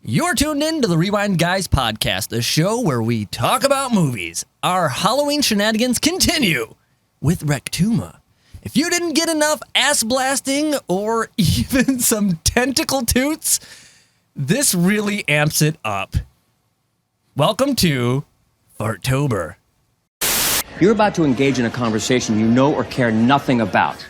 You're tuned in to the Rewind Guys podcast, the show where we talk about movies. Our Halloween shenanigans continue with Rectuma. If you didn't get enough ass blasting or even some tentacle toots, this really amps it up. Welcome to Fartober. You're about to engage in a conversation you know or care nothing about.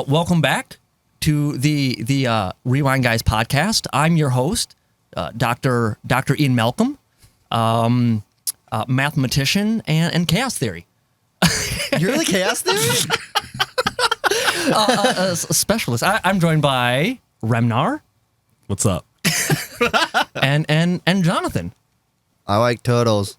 Welcome back to the Rewind Guys podcast. I'm your host, Dr. Ian Malcolm, mathematician and chaos theory. You're the chaos theory? A specialist. I'm joined by Remnar. What's up? and Jonathan. I like turtles.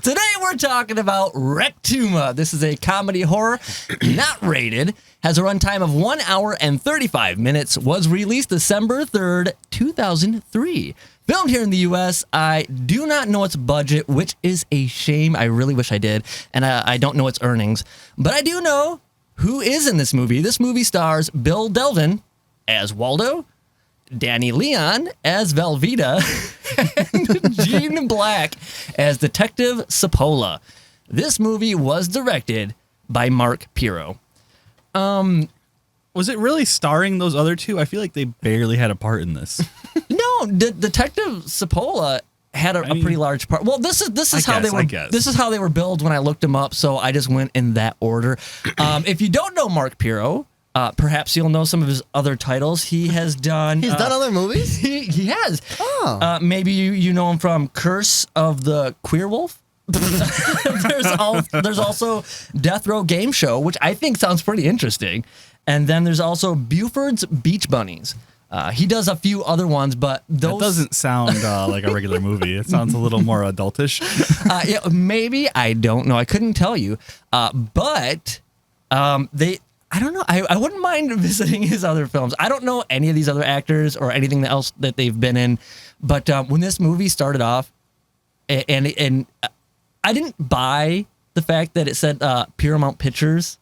Today we're talking about Rectuma. This is a comedy horror, not rated, has a runtime of 1 hour and 35 minutes, was released December 3rd, 2003. Filmed here in the U.S. I do not know its budget, which is a shame. I really wish I did. And I don't know its earnings. But I do know who is in this movie. This movie stars Bill Devlin as Waldo, Dani Leon as Velveeta, and Gene Black as Detective Cipolla. This movie was directed by Mark Pirro. Was it really starring those other two? I feel like they barely had a part in this. No, Detective Cipolla had a pretty large part. Well, this is how they were billed when I looked them up, so I just went in that order. If you don't know Mark Pirro, perhaps you'll know some of his other titles. He has done. He's done other movies? He has. Oh. Maybe you know him from Curse of the Queer Wolf. There's also Death Row Game Show, which I think sounds pretty interesting. And then there's also Buford's Beach Bunnies. He does a few other ones, but those... That doesn't sound like a regular movie. It sounds a little more adultish. Yeah, maybe. I don't know. I couldn't tell you. But I don't know. I wouldn't mind visiting his other films. I don't know any of these other actors or anything else that they've been in. But when this movie started off, and I didn't buy the fact that it said Paramount Pictures,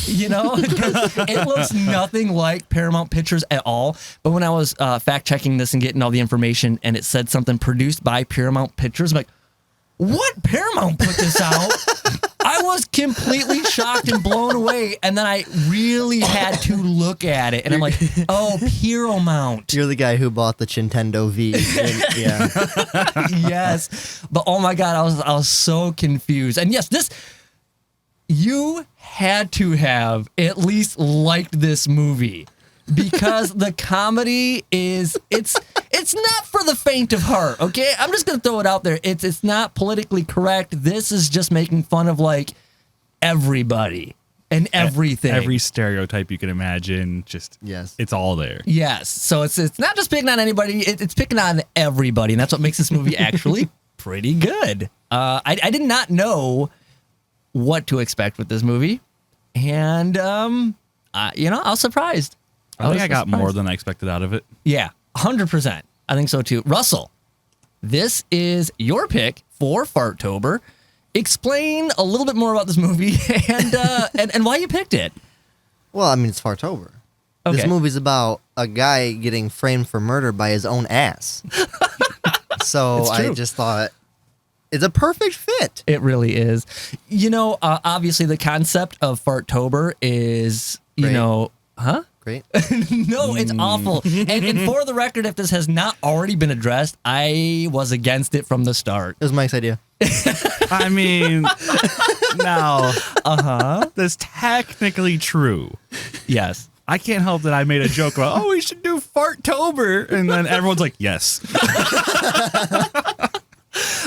you know, because it looks nothing like Paramount Pictures at all. But when I was fact checking this and getting all the information, and it said something produced by Paramount Pictures, I'm like, what? Paramount put this out? I was completely shocked and blown away, and then I really had to look at it, and I'm like, oh, Paramount. You're the guy who bought the Nintendo V. Yeah. Yes. But oh my God, I was so confused. And yes, you had to have at least liked this movie, because the comedy it's not for the faint of heart, okay? I'm just gonna throw it out there. It's not politically correct. This is just making fun of like everybody and everything. Every stereotype you can imagine, just yes, it's all there. Yes. So it's not just picking on anybody, it's picking on everybody, and that's what makes this movie actually pretty good. I did not know what to expect with this movie, and I was surprised. I think I got more than I expected out of it. Yeah, 100%. I think so too. Russell, this is your pick for Fartober. Explain a little bit more about this movie and why you picked it. Well, I mean, it's Fartober. Okay. This movie's about a guy getting framed for murder by his own ass. So I just thought it's a perfect fit. It really is. You know, obviously the concept of Fartober is, Great. Great. No, it's awful. And for the record, if this has not already been addressed, I was against it from the start. It was Mike's idea. I mean, now, that's technically true. Yes. I can't help that I made a joke about, we should do Fartober, and then everyone's like, yes.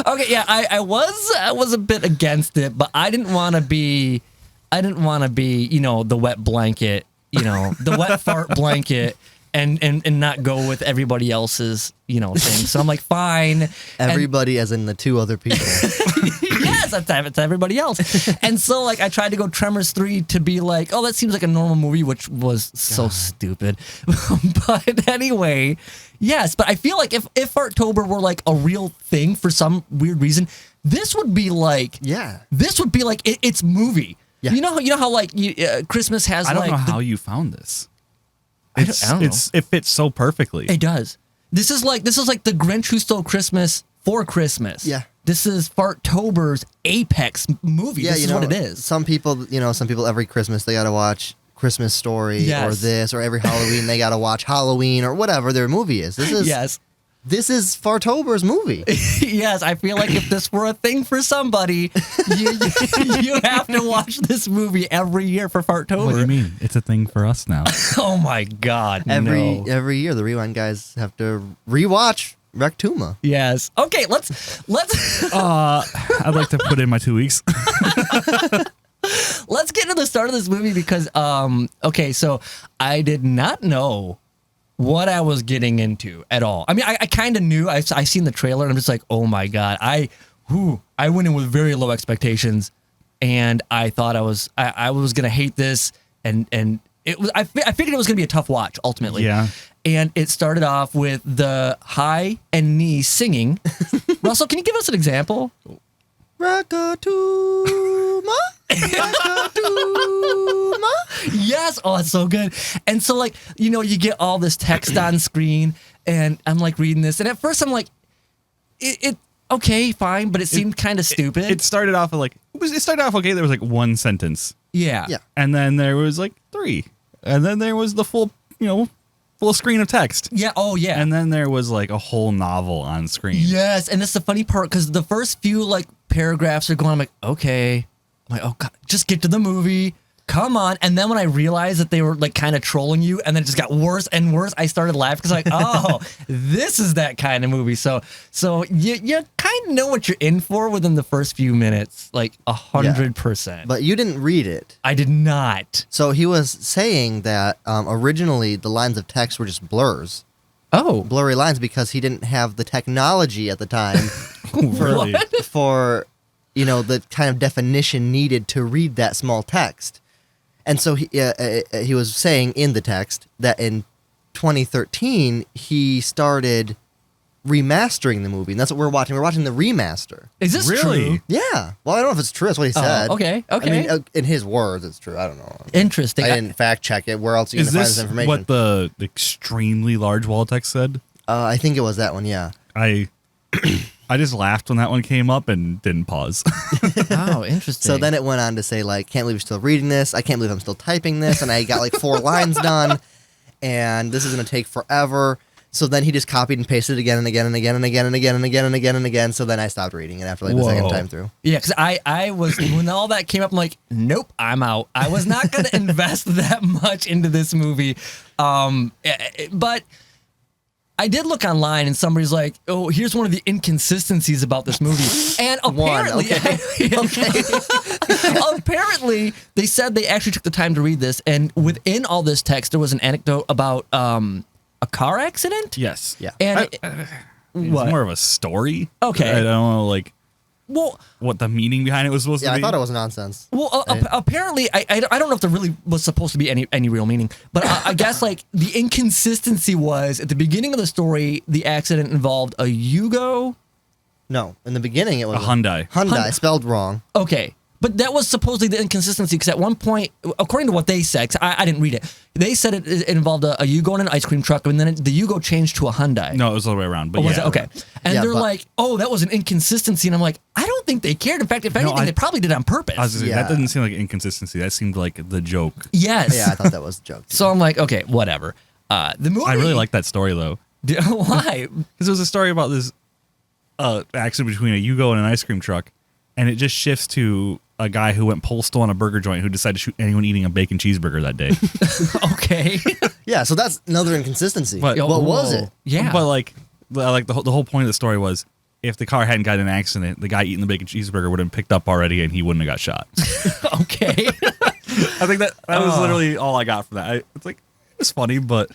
Okay, yeah, I was a bit against it, but I didn't want to be, the wet blanket, the wet fart blanket and not go with everybody else's, thing. So I'm like, fine. Everybody, as in the two other people. Yes, it's everybody else. And so like I tried to go Tremors 3 to be like, oh, that seems like a normal movie, which was so stupid. But anyway, yes. But I feel like if Fartober were like a real thing for some weird reason, this would be like its movie. Yeah. You know how like Christmas has. I don't like know how you found this. I don't know. It fits so perfectly. It does. This is like the Grinch Who Stole Christmas for Christmas. Yeah. This is Fartober's apex movie. Yeah, this is what it is. Some people every Christmas they gotta watch Christmas Story or this, or every Halloween they gotta watch Halloween or whatever their movie is. This is Fartober's movie. Yes, I feel like if this were a thing for somebody, you have to watch this movie every year for Fartober. What do you mean? It's a thing for us now. Oh my God! Every year the Rewind guys have to rewatch Rectuma. Yes. Okay. Let's. I'd like to put in my 2 weeks. Let's get to the start of this movie because okay, so I did not know what I was getting into at all. I mean, I kind of knew. I seen the trailer and I'm just like, oh my God. I went in with very low expectations, and I thought I was gonna hate this, and it was. I figured it was gonna be a tough watch ultimately. Yeah. And it started off with the high and knee singing. Russell, can you give us an example? Rectuma. Rectuma. Yes. Oh, it's so good. And so, like, you get all this text on screen, and I'm like reading this, and at first I'm like, it okay, fine, but it seemed kind of stupid. It started off okay. There was like one sentence. Yeah. And then there was like 3. And then there was the full screen of text. Yeah. Oh, yeah. And then there was like a whole novel on screen. Yes. And that's the funny part, because the first few like paragraphs are going, I'm like, okay. I'm like, oh God, just get to the movie. Come on. And then when I realized that they were like kind of trolling you, and then it just got worse and worse, I started laughing because like, oh, this is that kind of movie. So you kind of know what you're in for within the first few minutes, like 100%. But you didn't read it. I did not. So he was saying that originally the lines of text were just blurs. Oh. Blurry lines, because he didn't have the technology at the time Really? for the kind of definition needed to read that small text. And so he was saying in the text that in 2013 he started remastering the movie, and that's what we're watching. We're watching the remaster. Is this really true? Yeah. Well, I don't know if it's true. That's what he said. Okay. I mean, in his words, it's true. I don't know. Interesting. I didn't fact check it. Where else are you going to find this information? What the extremely large wall text said? I think it was that one. Yeah. I just laughed when that one came up and didn't pause. Oh, interesting. So then it went on to say, like, can't believe you're still reading this. I can't believe I'm still typing this. And I got like 4 lines done. And this is going to take forever. So then he just copied and pasted it again and again and again and again and again and again and again and again. So then I stopped reading it after like the second time through. Yeah, because I was, when all that came up, I'm like, nope, I'm out. I was not going to invest that much into this movie. But I did look online, and somebody's like, oh, here's one of the inconsistencies about this movie. And apparently, apparently they said they actually took the time to read this, and within all this text, there was an anecdote about a car accident? Yes. Yeah. And It's what? more of a story. Okay. I don't know, like, Well, what the meaning behind it was supposed Yeah, to I be. thought it was nonsense. well, apparently, I don't know if there really was supposed to be any real meaning, but I guess like the inconsistency was at the beginning of the story, the accident involved a Yugo. No, in the beginning it was A Hyundai. Hyundai spelled wrong. Okay. But that was supposedly the inconsistency, because at one point, according to what they said, 'cause I didn't read it, they said it involved a Yugo and an ice cream truck, and then the Yugo changed to a Hyundai. No, it was the other way around. But Oh, was yeah. it? Okay. And Yeah, they're but- like, oh, that was an inconsistency. And I'm like, I don't think they cared. In fact, if anything, they probably did it on purpose. I was gonna say, Yeah. that didn't seem like inconsistency. That seemed like the joke. Yes. Yeah, I thought that was a joke. Too. So I'm like, okay, whatever. The movie. I really like that story though, Why? because it was a story about this accident between a Yugo and an ice cream truck, and it just shifts to a guy who went postal on a burger joint who decided to shoot anyone eating a bacon cheeseburger that day. Okay. Yeah, so that's another inconsistency. But- what was it? Yeah. But like the whole point of the story was, if the car hadn't gotten in an accident, the guy eating the bacon cheeseburger would have been picked up already, and he wouldn't have got shot. Okay. I think that was literally all I got from that. It's like, it's funny, but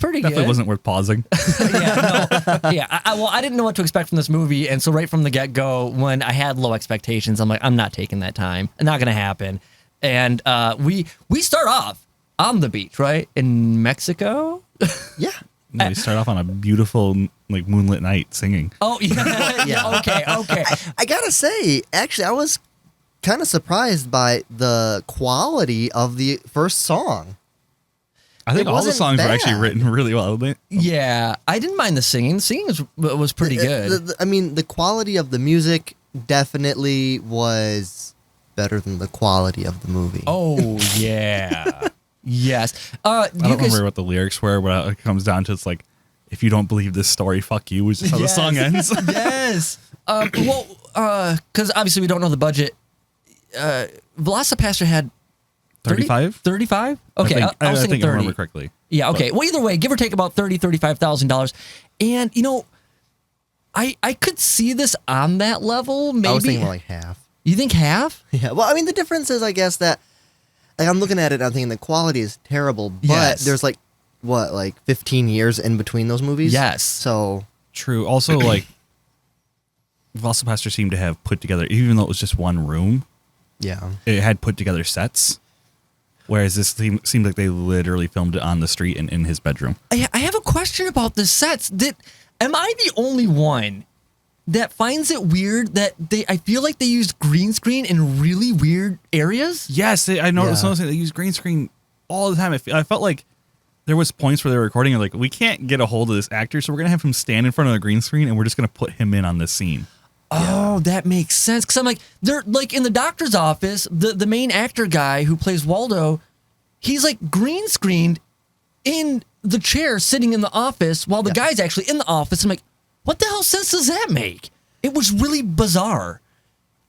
pretty Definitely good. wasn't worth pausing. I didn't know what to expect from this movie, and so right from the get-go, when I had low expectations, I'm like, I'm not taking that time. It's not going to happen. And we start off on the beach, right, in Mexico. Yeah. No, we start off on a beautiful, like, moonlit night singing. Oh yeah, yeah. Okay. I gotta say, actually, I was kind of surprised by the quality of the first song. I think all the wasn't songs were actually bad. written really well. Yeah, I didn't mind the singing. The singing was pretty good. I mean, the quality of the music definitely was better than the quality of the movie. Oh yeah, yes. I don't remember what the lyrics were, but it comes down to it's like, if you don't believe this story, fuck you, which is how the song ends. Yes. Because obviously we don't know the budget. Velocipaster had 35? 35? Okay, I was I thinking think I 30. remember correctly. Yeah, okay. Well, either way, give or take about $35,000. And, you know, I could see this on that level, maybe. I was thinking more like half. You think half? Yeah. Well, I mean, the difference is, I guess, that like, I'm looking at it and I'm thinking the quality is terrible, but Yes. there's like, 15 years in between those movies? Yes. So, True. Also, like, Velocipaster seemed to have put together, even though it was just one room, yeah. it had put together sets. Whereas this seemed like they literally filmed it on the street and in his bedroom. I have a question about the sets. Am I the only one that finds it weird that I feel like they used green screen in really weird areas? Yes, I noticed Yeah. they use green screen all the time. I felt like there was points where they were recording and like, we can't get a hold of this actor, so we're going to have him stand in front of the green screen and we're just going to put him in on this scene. Oh, that makes sense. Because I'm like, they're like in the doctor's office, the main actor guy who plays Waldo, he's like green screened in the chair sitting in the office while the guy's actually in the office. I'm like, what the hell sense does that make? It was really bizarre.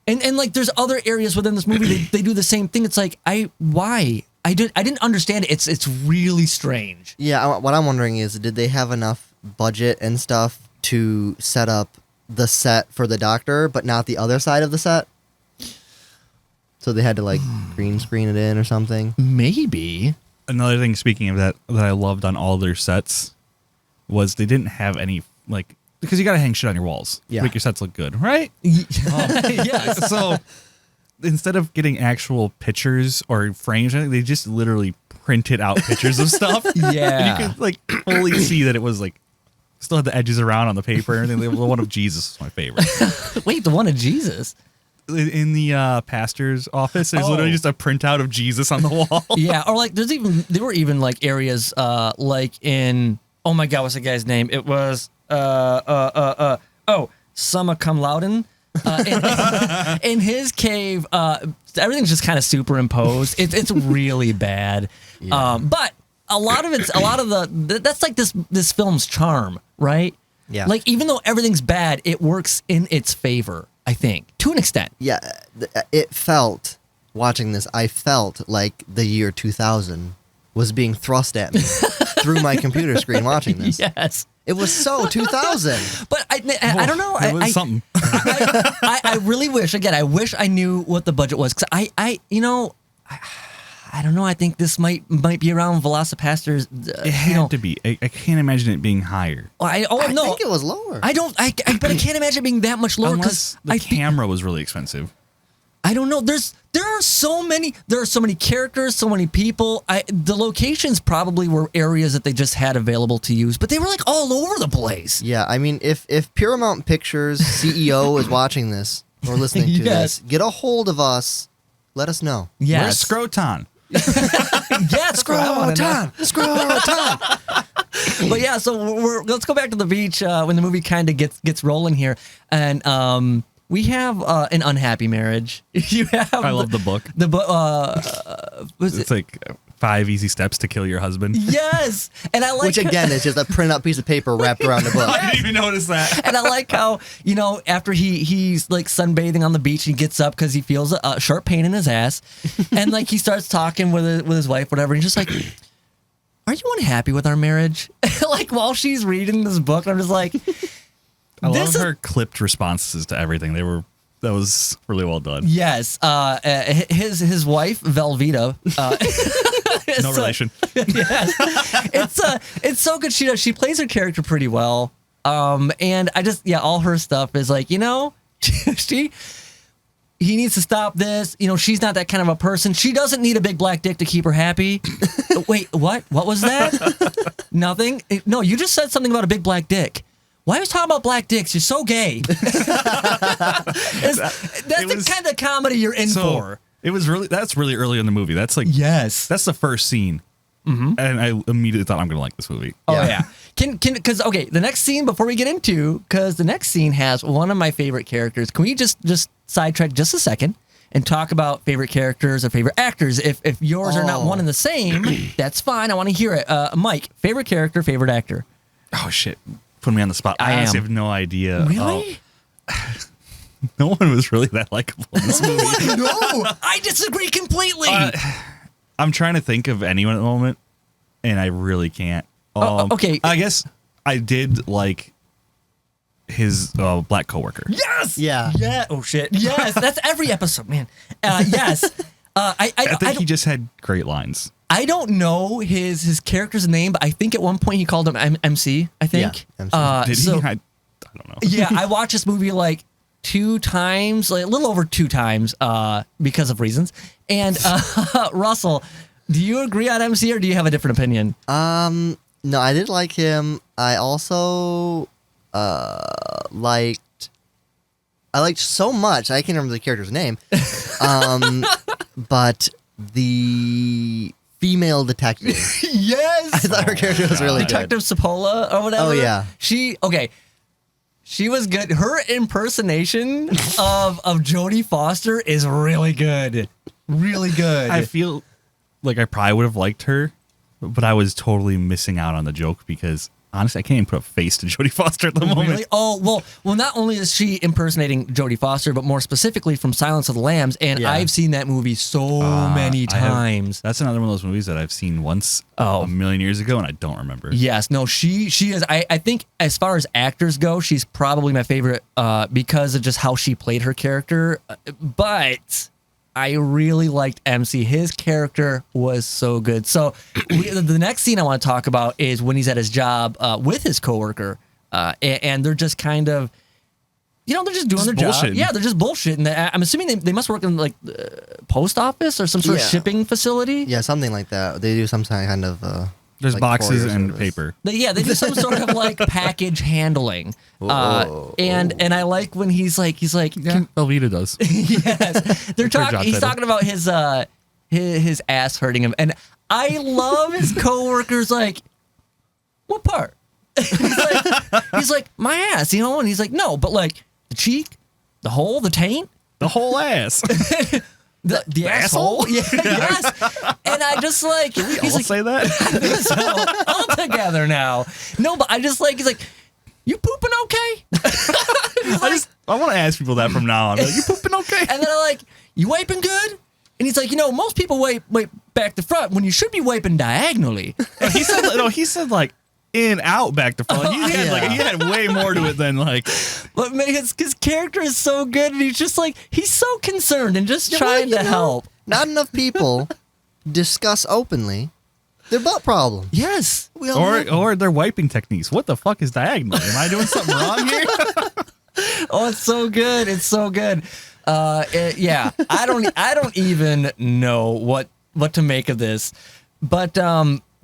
And like there's other areas within this movie they do the same thing. It's like, why? I didn't understand it. It's really strange. Yeah, what I'm wondering is, did they have enough budget and stuff to set up the set for the doctor, but not the other side of the set? So they had to like green screen it in or something. Maybe. Another thing, speaking of that I loved on all their sets was they didn't have any, like, because you got to hang shit on your walls to Yeah. make your sets look good, right? Yes. So instead of getting actual pictures or frames, they just literally printed out pictures of stuff. Yeah. And you could like fully see that it was like still had the edges around on the paper and everything. The one of Jesus was my favorite. Wait, the one of Jesus. In the pastor's office, there's literally just a printout of Jesus on the wall. Yeah, or like there were even like areas like in, oh my god, what's the guy's name? It was Summa Cum Laude. In his cave, everything's just kind of superimposed. It's really bad. Yeah. But a lot of that's like this film's charm, right? Yeah. Like even though everything's bad, it works in its favor, I think, to an extent. Yeah, it felt, watching this, I felt like the year 2000 was being thrust at me through my computer screen watching this. Yes. It was so 2000. But I don't know. It was something. I really wish, again, I wish I knew what the budget was. Because I don't know. I think this might be around Velocipaster's. It had to be. I can't imagine it being higher. I think it was lower. But I can't imagine it being that much lower. Unless the camera was really expensive. I don't know. There are so many characters, so many people. The locations probably were areas that they just had available to use, but they were like all over the place. Yeah, I mean, if Paramount Pictures CEO is watching this or listening to Yes. this, get a hold of us. Let us know. Yes. Where's Scroton? Yeah, Scroton. But yeah, so let's go back to the beach when the movie kind of gets rolling here, and we have an unhappy marriage. You have I love the book. The book. It's like 5 easy steps to kill your husband. Yes, and I like Which again is just a print-out piece of paper wrapped around the book. I didn't even notice that. And I like how, after he's like sunbathing on the beach, he gets up because he feels a sharp pain in his ass, and like he starts talking with his wife, whatever, and he's just like, "Are you unhappy with our marriage?" Like while she's reading this book, I'm just like, I love her clipped responses to everything. That was really well done. Yes, his wife Velveeta No relation. Yes. It's so good. She plays her character pretty well. And I just, all her stuff is like, he needs to stop this. She's not that kind of a person. She doesn't need a big black dick to keep her happy. Wait, what? What was that? Nothing? No, you just said something about a big black dick. Why are you talking about black dicks? You're so gay. That's the kind of comedy you're in for. That's really early in the movie. That's like, yes. That's the first scene. Mm-hmm. And I immediately thought I'm going to like this movie. Oh, yeah. Because the next scene before we get into, because the next scene has one of my favorite characters. Can we just sidetrack just a second and talk about favorite characters or favorite actors? If yours are not one and the same, that's fine. I want to hear it. Mike, favorite character, favorite actor. Oh, shit. Put me on the spot. I honestly have no idea. Really? No one was really that likable in this movie. No, I disagree completely. I'm trying to think of anyone at the moment, and I really can't. Okay. I guess I did like his black coworker. Yes. Yeah. Yeah. Oh shit. Yes. That's every episode, man. Yes. I think he just had great lines. I don't know his character's name, but I think at one point he called him MC. I think. Yeah, MC. Did he? I don't know. Yeah, I watched this movie like 2 times, like a little over 2 times, because of reasons. And Russell, do you agree on MC or do you have a different opinion? No, I did like him. I also liked so much. I can't remember the character's name. But the female detective. Yes, I thought her character was really Detective good. Cipolla or whatever. Oh yeah, she was good. Her impersonation of Jodie Foster is really good. Really good. I feel like I probably would have liked her, but I was totally missing out on the joke because honestly, I can't even put a face to Jodie Foster at the moment. Really? Oh, well, not only is she impersonating Jodie Foster, but more specifically from Silence of the Lambs, and I've seen that movie so many times. That's another one of those movies that I've seen once a million years ago, and I don't remember. Yes, no, she is. I think as far as actors go, she's probably my favorite because of just how she played her character, but I really liked MC. His character was so good. So the next scene I want to talk about is when he's at his job with his coworker, and they're just kind of, they're just doing their job. Yeah, they're just bullshitting. I'm assuming they must work in like post office or some sort of shipping facility. Yeah, something like that. They do some kind of. There's like boxes and paper. They do some sort of like package handling. And I like when he's like, Velveeta does. Yes, he's talking about his ass hurting him, and I love his coworkers. Like, what part? he's like my ass, and he's like, no, but like the cheek, the hole, the taint, the whole ass. The asshole? Yeah, yes. And I just like... Can we all say that? So, all together now. No, but I just like... He's like, you pooping okay? I want to ask people that from now on. Like, you pooping okay? And then I'm like, you wiping good? And he's like, most people wipe back to front when you should be wiping diagonally. He said like, in, out, back to front. He had way more to it than like. But man, his character is so good, and he's just like he's so concerned and just trying to help. Not enough people discuss openly their butt problem. Yes, or their wiping techniques. What the fuck is diagonal? Am I doing something wrong here? Oh, it's so good. It's so good. Yeah, I don't even know what to make of this, but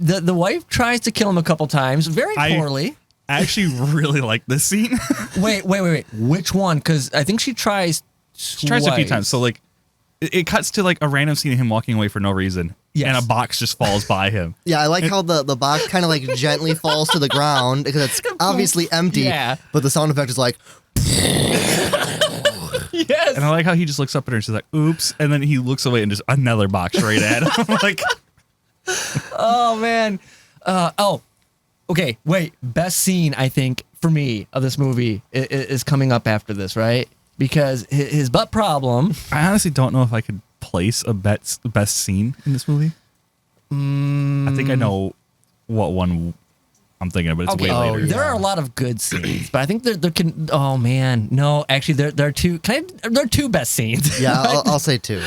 The wife tries to kill him a couple times, very poorly. I actually really like this scene. Wait. Which one? Because I think she tries twice. A few times. So like, it cuts to like a random scene of him walking away for no reason, and a box just falls by him. Yeah, I like how the box kind of like gently falls to the ground because it's obviously empty. Yeah. But the sound effect is like. Yes. And I like how he just looks up at her and she's like, "Oops," and then he looks away and just another box right at him. Like. Oh man. Okay. Wait. Best scene I think for me of this movie is coming up after this, right? Because his butt problem. I honestly don't know if I could place a best scene in this movie. I think I know what one I'm thinking of, but it's way later. There are a lot of good scenes, but I think there can. Oh man, no. Actually, there are two. There are two best scenes. Yeah, I'll say two.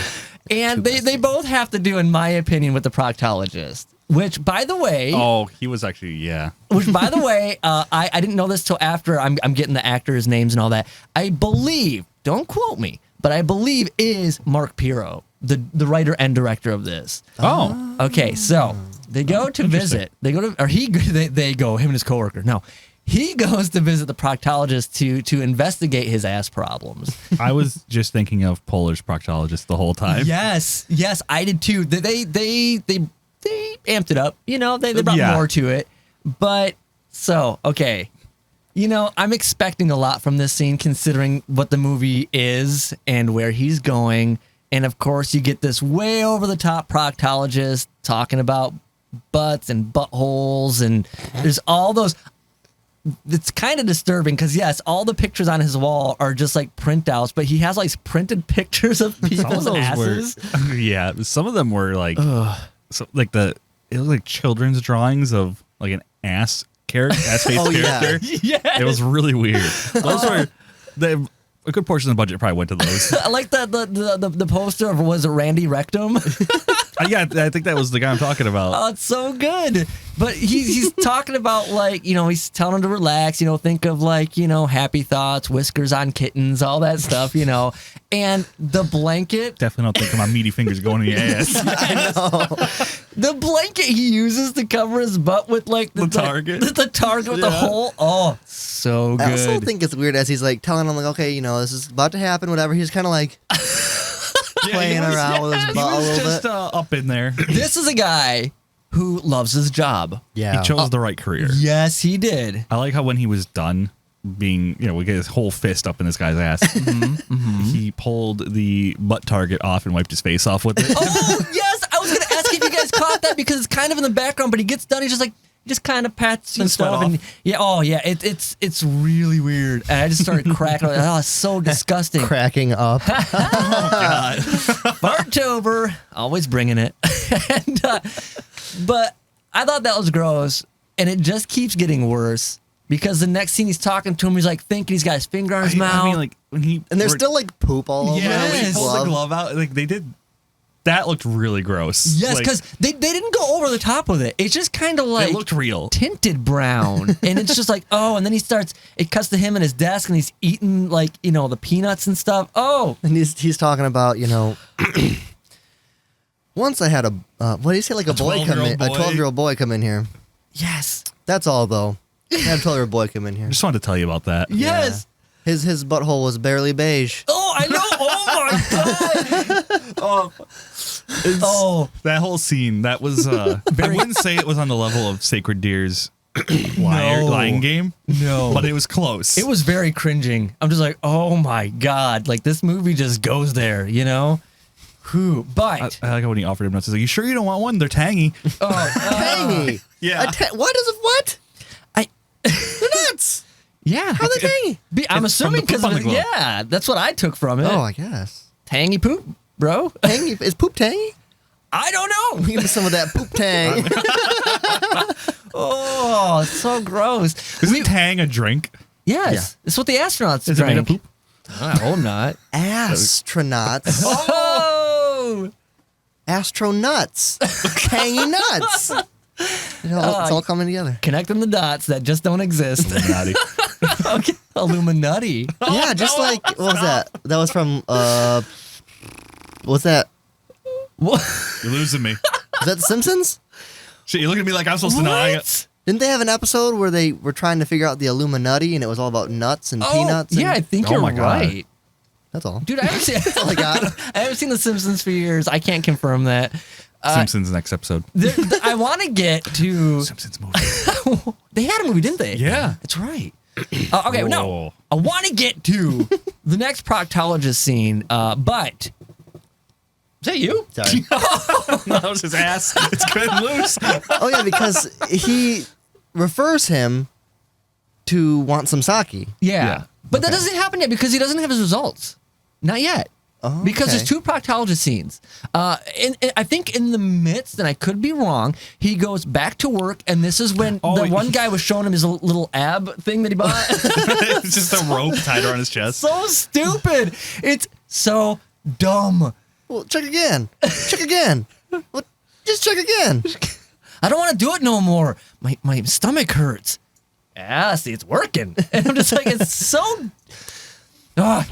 And they both have to do, in my opinion, with the proctologist. Which, by the way, he was actually Which, by the way, I didn't know this till after I'm getting the actors' names and all that. I believe, don't quote me, but I believe is Mark Pirro, the writer and director of this. Oh, Okay, so they go to visit. They go to, or they go, him and his coworker. No, he goes to visit the proctologist to investigate his ass problems. I was just thinking of Polar's proctologist the whole time. Yes, I did too. They amped it up. You know, they brought more to it. But so, okay. You know, I'm expecting a lot from this scene considering what the movie is and where he's going. And of course, you get this way over the top proctologist talking about butts and buttholes. And there's all those. It's kind of disturbing because, yes, all the pictures on his wall are just like printouts, but he has like printed pictures of people's asses. Some of them were like, it was like children's drawings of like an ass character, ass-faced character. Yes. It was really weird. Those were a good portion of the budget probably went to those. I like the poster of, was it Randy Rectum? I think that was the guy I'm talking about. Oh, it's so good. But he's talking about, like, you know, he's telling him to relax, you know, think of, like, you know, happy thoughts, whiskers on kittens, all that stuff, you know. And the blanket. Definitely don't think of my meaty fingers going in your ass. I know. The blanket he uses to cover his butt with, like, The target. The target with the hole. Oh, so good. I also think it's weird as he's like telling him, like, okay, you know, this is about to happen, whatever. He's kind of like playing around with his butt a little just bit. up in there. This is a guy who loves his job. Yeah. He chose the right career. Yes, he did. I like how when he was done being, you know, we get his whole fist up in this guy's ass. He pulled the butt target off and wiped his face off with it. Oh, yes. I was going to ask if you guys caught that because it's kind of in the background, but he gets done. He's just like, just kind of pats and stuff. And it's really weird. And I just started cracking. Oh, it's so disgusting. Cracking up. God. Fartober, always bringing it. But I thought that was gross. And it just keeps getting worse. Because the next scene he's talking to him, he's like thinking he's got his finger on his mouth. I mean, like when And there's still like poop all over when he his pulled glove. the glove out, like they did. That looked really gross. Yes, Like, because they didn't go over the top with it. It's just kind of like it looked real. tinted brown. And it's just like, oh, and then it cuts to him at his desk and he's eating, like, you know, the peanuts and stuff. Oh. And he's talking about, you know, once I had what do you say, like a boy come in, a 12-year-old boy come in here. Yes. That's all, though. I had a 12-year-old boy come in here. I just wanted to tell you about that. Yes. His butthole was barely beige. Oh, I know. Oh, my God. Oh. That whole scene, that was, I wouldn't say it was on the level of Sacred Deer's lying game. No. But it was close. It was very cringing. I'm just like, oh, my God. Like, this movie just goes there, you know? Whew. But. I like how when he offered him nuts, he's like, you sure you don't want one? They're tangy. Tangy. Yeah. What is it? What? They're nuts. Yeah. How are they tangy? I'm It's from assuming the poop because on the glove. yeah, that's what I took from it. Oh, I guess. Tangy poop, bro. Tangy. Is poop tangy? I don't know. Give me some of that poop tang. Oh, it's so gross. Isn't Tang a drink? Yes, it's what the astronauts Is it made drank. of poop? I hope not. Astronauts. Oh, Astronuts. Tangy nuts. It's all coming together. connecting the dots that just don't exist. Illuminati. Okay, Illuminati. Yeah, just like, what was that? That was from, what's that? What? You're losing me. Is that The Simpsons? Shit, you look at me like I'm supposed to know. What? Didn't they have an episode where they were trying to figure out the Illuminati and it was all about nuts and peanuts? And, Yeah, I think Oh you're my God. right. That's all. Dude, I haven't seen all I got. I haven't seen The Simpsons for years. I can't confirm that. Simpsons next episode. I want to get to. Simpsons movie. They had a movie, didn't they? Yeah. That's right. Okay, no. Whoa. I want to get to the next proctologist scene, but. Is that you? Sorry. That was his ass. It's good and loose. Oh, yeah, because he refers him to want some sake. Yeah. But that doesn't happen yet because he doesn't have his results. Not yet. Oh, Because okay. there's two proctologist scenes. I think in the midst, and I could be wrong, he goes back to work, and this is when the one guy was showing him his little ab thing that he bought. It's just a rope tied around his chest. So stupid. It's so dumb. Well, check again. Check again. Well, just check again. I don't want to do it no more. My stomach hurts. Yeah, see, it's working. And I'm just like, it's so...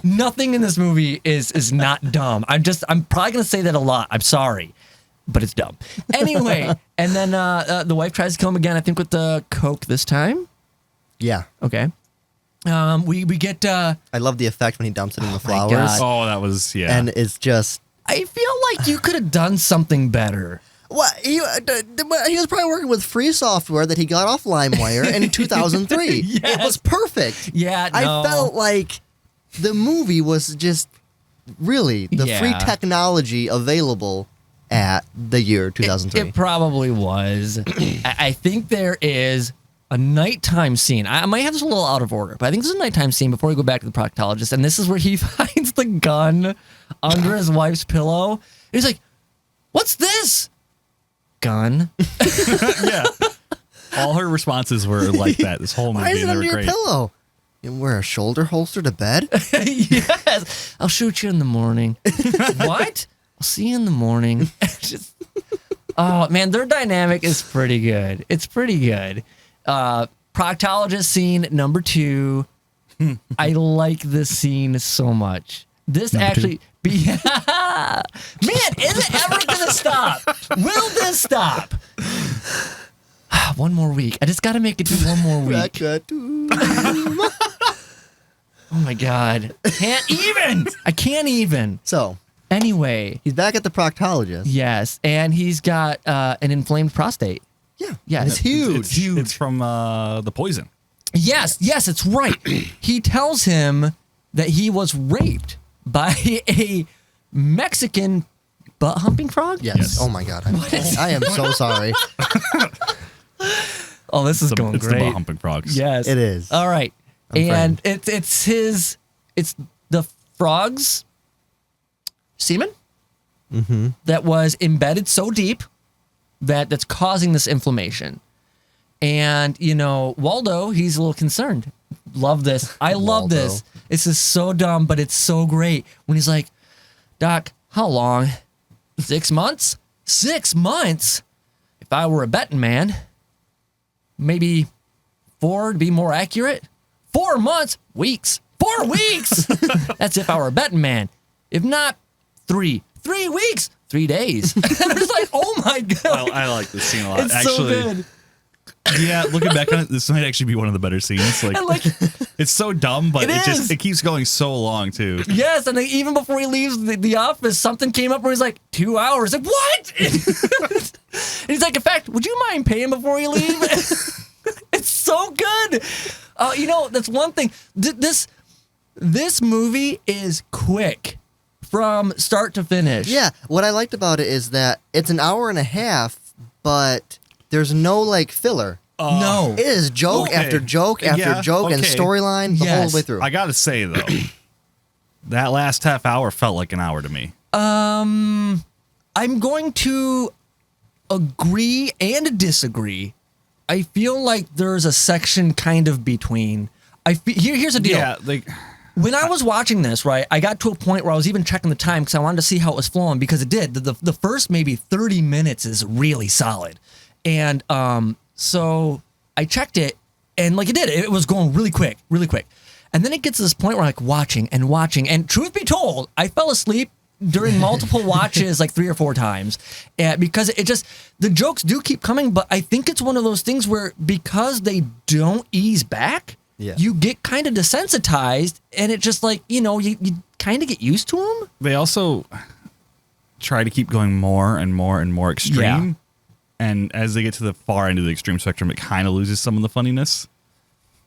nothing in this movie is not dumb. I'm probably going to say that a lot. I'm sorry. But it's dumb. Anyway, and then the wife tries to kill him again, I think with the Coke this time. Yeah. Okay. We get... I love the effect when he dumps it in the flowers. God. Oh, that was, yeah. And it's just... I feel like you could have done something better. What he was probably working with free software that he got off LimeWire in 2003. Yes. It was perfect. Yeah, no. I felt like the movie was just really the free technology available at the year 2003. It probably was. I think there is a nighttime scene. I might have this a little out of order, but I think there's a nighttime scene before we go back to the proctologist, and this is where he finds the gun under his wife's pillow. And he's like, "What's this?" Gun. Yeah. All her responses were like that. This whole movie. Why is it they under were your great. pillow? You wear a shoulder holster to bed? Yes. I'll shoot you in the morning. What? I'll see you in the morning. Just, oh, man, their dynamic is pretty good. It's pretty good. Proctologist scene number 2. I like this scene so much. This Number actually... Man, is it ever going to stop? Will this stop? One more week. I just got to make it do one more week. Oh my God. I can't even. So, Anyway. he's back at the proctologist. Yes. And he's got an inflamed prostate. Yeah. Yeah. It's huge. It's huge. It's from the poison. Yes. Yes, it's right. He tells him that he was raped by a Mexican butt-humping frog? Yes. Oh my God. I am so sorry. Oh, this is going it's great. the butt-humping frogs. Yes. It is. All right. I'm And it's the frog's semen that was embedded so deep that's causing this inflammation. And, Waldo, he's a little concerned. Love this. I love Waldo. this. This is so dumb, but it's so great. When he's like, "Doc, how long? 6 months? 6 months? If I were a betting man, maybe 4 to be more accurate. 4 months? Weeks. 4 weeks? That's if I were a betting man. If not, 3. 3 weeks? 3 days." And it's like, oh my God. I like this scene a lot. It's Actually, so good. Yeah, looking back on it, this might actually be one of the better scenes. And like, It's so dumb, but It is. it keeps going so long too. yes, and even before he leaves the office, something came up where he's like, 2 hours. Like, what? And he's like, in fact, would you mind paying before you leave? It's so good. That's one thing. This movie is quick from start to finish. Yeah. What I liked about it is that it's an hour and a half, but there's no filler. No. It is joke Okay. after joke after Yeah, joke and okay. storyline the whole Yes. way through. I gotta say though, that last half hour felt like an hour to me. I'm going to agree and disagree. I feel like there's a section kind of between. Here's the deal. Yeah, When I was watching this, right, I got to a point where I was even checking the time because I wanted to see how it was flowing, because it did. The first maybe 30 minutes is really solid. And so I checked it, and it did. It was going really quick, really quick. And then it gets to this point where I'm watching. And truth be told, I fell asleep during multiple watches 3 or 4 times, because the jokes do keep coming. But I think it's one of those things where, because they don't ease back, you get kind of desensitized, and it just you kind of get used to them. they also try to keep going more and more and more extreme. Yeah. And as they get to the far end of the extreme spectrum, it kind of loses some of the funniness.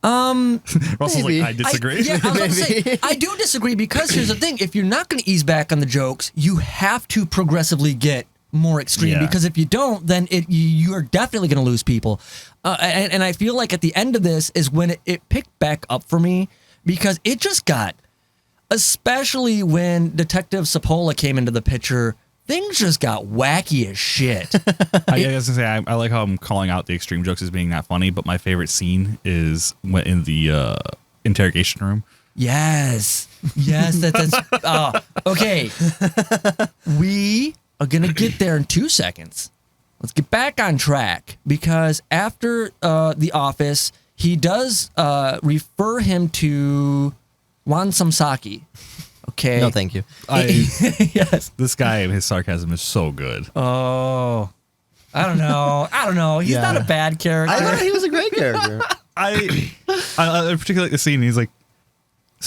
Russell's Maybe. I disagree. I was about to say, I do disagree, because here's the thing. If you're not going to ease back on the jokes, you have to progressively get more extreme, Yeah. because if you don't, then you are definitely going to lose people. And I feel like at the end of this is when it picked back up for me, because it just got, especially when Detective Sapola came into the picture, things just got wacky as shit. I was gonna say I like how I'm calling out the extreme jokes as being not funny, but my favorite scene is when in the interrogation room Yes. That's okay. We are gonna get there in 2 seconds. Let's get back on track because after The Office, he does refer him to Wan Samsaki. Okay. No, thank you. Yes. This guy and his sarcasm is so good. Oh, I don't know. He's not a bad character. I thought he was a great character. I particularly like the scene. He's like,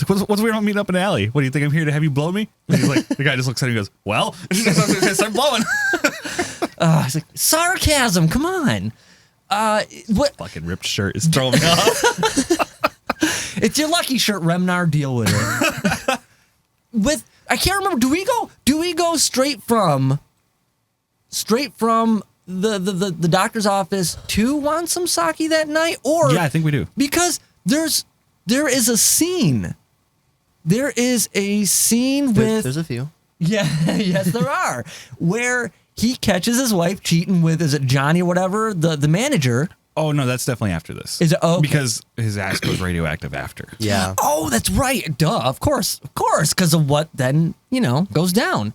what's weird about meeting up in an alley? What do you think I'm here to have you blow me? And he's like, the guy just looks at him and goes, well, start blowing. He's like, sarcasm. Come on. What? Fucking ripped shirt is throwing me off. It's your lucky shirt, Remnar. Deal with it. I can't remember. Do we go straight from the doctor's office to Wan Samsaki that night, or Yeah, I think we do. because there is a scene. There is a scene with There's a few. yes, there are, where he catches his wife cheating with, is it Johnny or whatever, the manager. Oh no, that's definitely after this. Is it? Okay. Because his ass goes radioactive after. Yeah. Oh, that's right. Duh. Of course, because of what then goes down.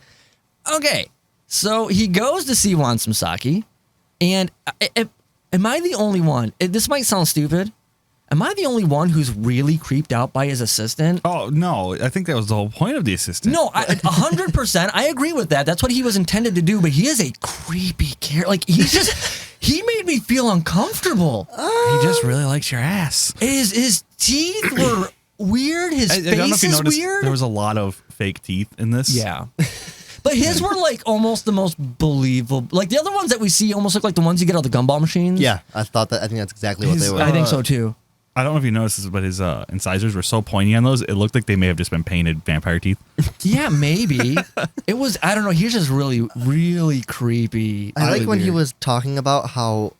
Okay, so he goes to see Wan Samsaki, and am I the only one? This might sound stupid. Am I the only one who's really creeped out by his assistant? Oh no, I think that was the whole point of the assistant. No, 100%. I agree with that. That's what he was intended to do. But he is a creepy character. Like he made me feel uncomfortable. He just really likes your ass. His teeth were weird. His I don't know if face you is noticed, weird. there was a lot of fake teeth in this. Yeah. But his were like almost the most believable. Like the other ones that we see almost look like the ones you get out of the gumball machines. Yeah, I think that's exactly what they were. I think so too. I don't know if you noticed this, but his incisors were so pointy on those, it looked like they may have just been painted vampire teeth. Yeah, maybe. It was, I don't know. He's just really, really creepy. I like Really when he weird. was talking about how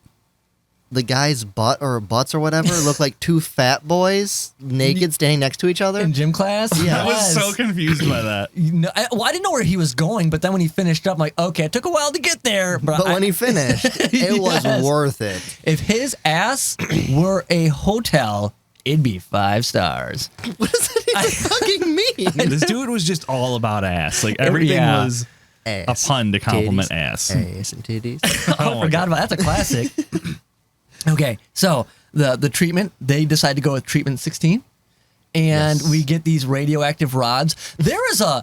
the guy's butts or whatever look like two fat boys naked standing next to each other. in gym class. Yeah. I was Yes. so confused by that. I didn't know where he was going, but then when he finished up, I'm like, okay, it took a while to get there. But when he finished, it was Yes. worth it. if his ass were a hotel, it'd be 5 stars. What does that even fucking mean? This dude was just all about ass. Like everything Yeah. was Ass, a pun to compliment titties, ass. Ass and titties. I forgot about that's a classic. Okay, so the treatment, they decide to go with treatment 16, and Yes. we get these radioactive rods. There's a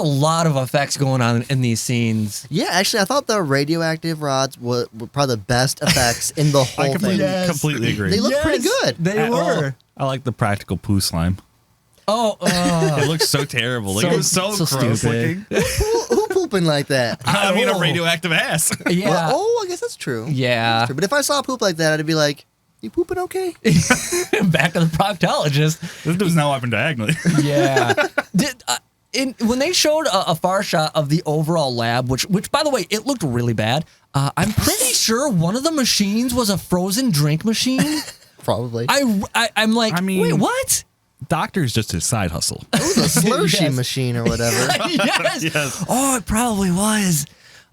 lot of effects going on in these scenes. Yeah, actually, I thought the radioactive rods were probably the best effects in the I whole thing. completely agree. They look pretty good. They were. I like the practical poo slime. Oh, It looks so terrible. Like, it was so gross stupid. looking. Who pooping like that? I mean, a Oh. radioactive ass. Yeah. Well, oh, I guess that's true. Yeah. That's true. But if I saw poop like that, I'd be like, "You pooping okay?" Back to the proctologist. This dude's now up and diagonally. Yeah. When they showed a far shot of the overall lab, which by the way, it looked really bad. I'm pretty sure one of the machines was a frozen drink machine. Probably. I'm like, I mean- wait, what? Doctor's just his side hustle. It was a slushy Yes. machine or whatever. Yes. Yes. Oh, it probably was.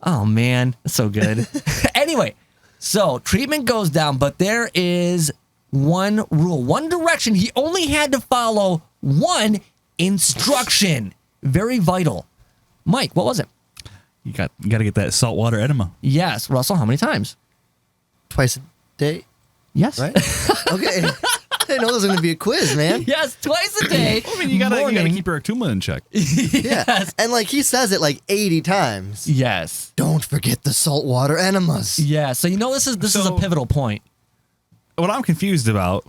Oh man, that's so good. Anyway, so treatment goes down, but there is one rule, one direction. He only had to follow one instruction. Very vital. Mike, what was it? You got to get that saltwater enema. Yes, Russell. How many times? Twice a day, Yes. right? Okay. I didn't know there was going to be a quiz, man. Yes, twice a day. I mean, you gotta morning. keep your Rectuma in check. Yeah. And like he says it like 80 times. Yes. Don't forget the saltwater enemas. Yeah. So this is a So- pivotal point. What I'm confused about,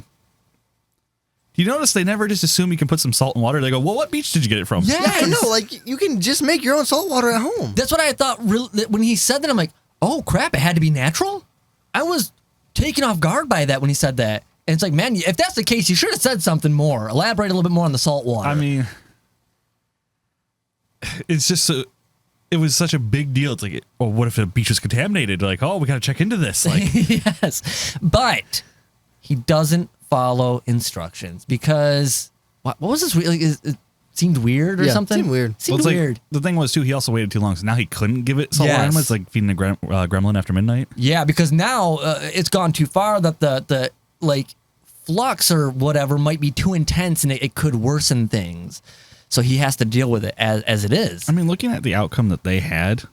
you notice they never just assume you can put some salt in water. They go, well, what beach did you get it from? Yeah. Yeah, I know. Like you can just make your own saltwater at home. That's what I thought. When he said that, I'm like, oh crap! It had to be natural. I was taken off guard by that when he said that. And it's like, man, if that's the case, you should have said something more. Elaborate a little bit more on the salt water. I mean, it's just it was such a big deal. It's like, well, what if the beach was contaminated? Like, oh, we got to check into this. Like, yes, but he doesn't follow instructions because what was this? Really, it seemed weird or Yeah, something. seemed weird. Seemed it's like- weird. the thing was too, he also waited too long, so now he couldn't give it saltwater Yes. enema. It's like feeding a gremlin after midnight. Yeah, because now it's gone too far that the like flux or whatever might be too intense and it could worsen things. So he has to deal with it as it is. I mean, looking at the outcome that they had,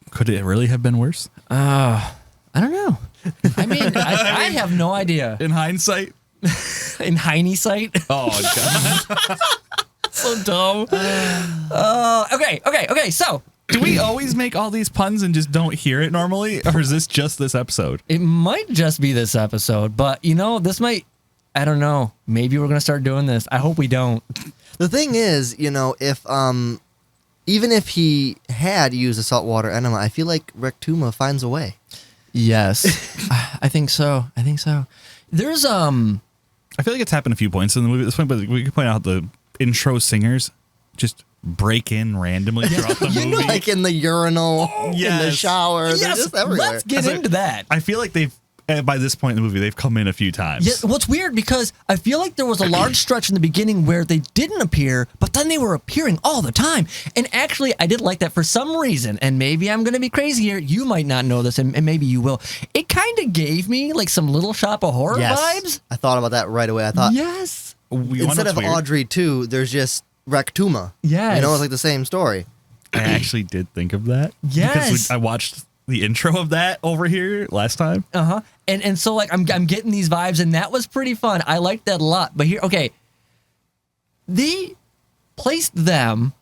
could it really have been worse? I don't know. I mean, I have no idea. In hindsight? In hindsight? Oh, God. So dumb. Okay. So, do we always make all these puns and just don't hear it normally? Or is this just this episode? it might just be this episode, but this might, I don't know. Maybe we're going to start doing this. I hope we don't. The thing is, if even if he had used a saltwater enema, I feel like Rectuma finds a way. Yes. I think so. There's, I feel like it's happened a few points in the movie at this point, but we could point out the intro singers just break in randomly throughout the movie. Like in the urinal, in the shower. They're just everywhere. Let's get into that. I feel like by this point in the movie, they've come in a few times. Yeah, what's weird, because I feel like there was a large stretch in the beginning where they didn't appear, but then they were appearing all the time. And actually, I did like that for some reason, and maybe I'm going to be crazy here. You might not know this, and maybe you will. It kind of gave me like some Little Shop of Horror vibes. I thought about that right away. I thought, yes. Instead of weird? Audrey 2, there's just Rectuma. Yes. It's like the same story. I actually did think of that. Yes. Because I watched the intro of that over here last time. Uh-huh. And so like I'm getting these vibes, and that was pretty fun. I liked that a lot. But here, okay. They placed them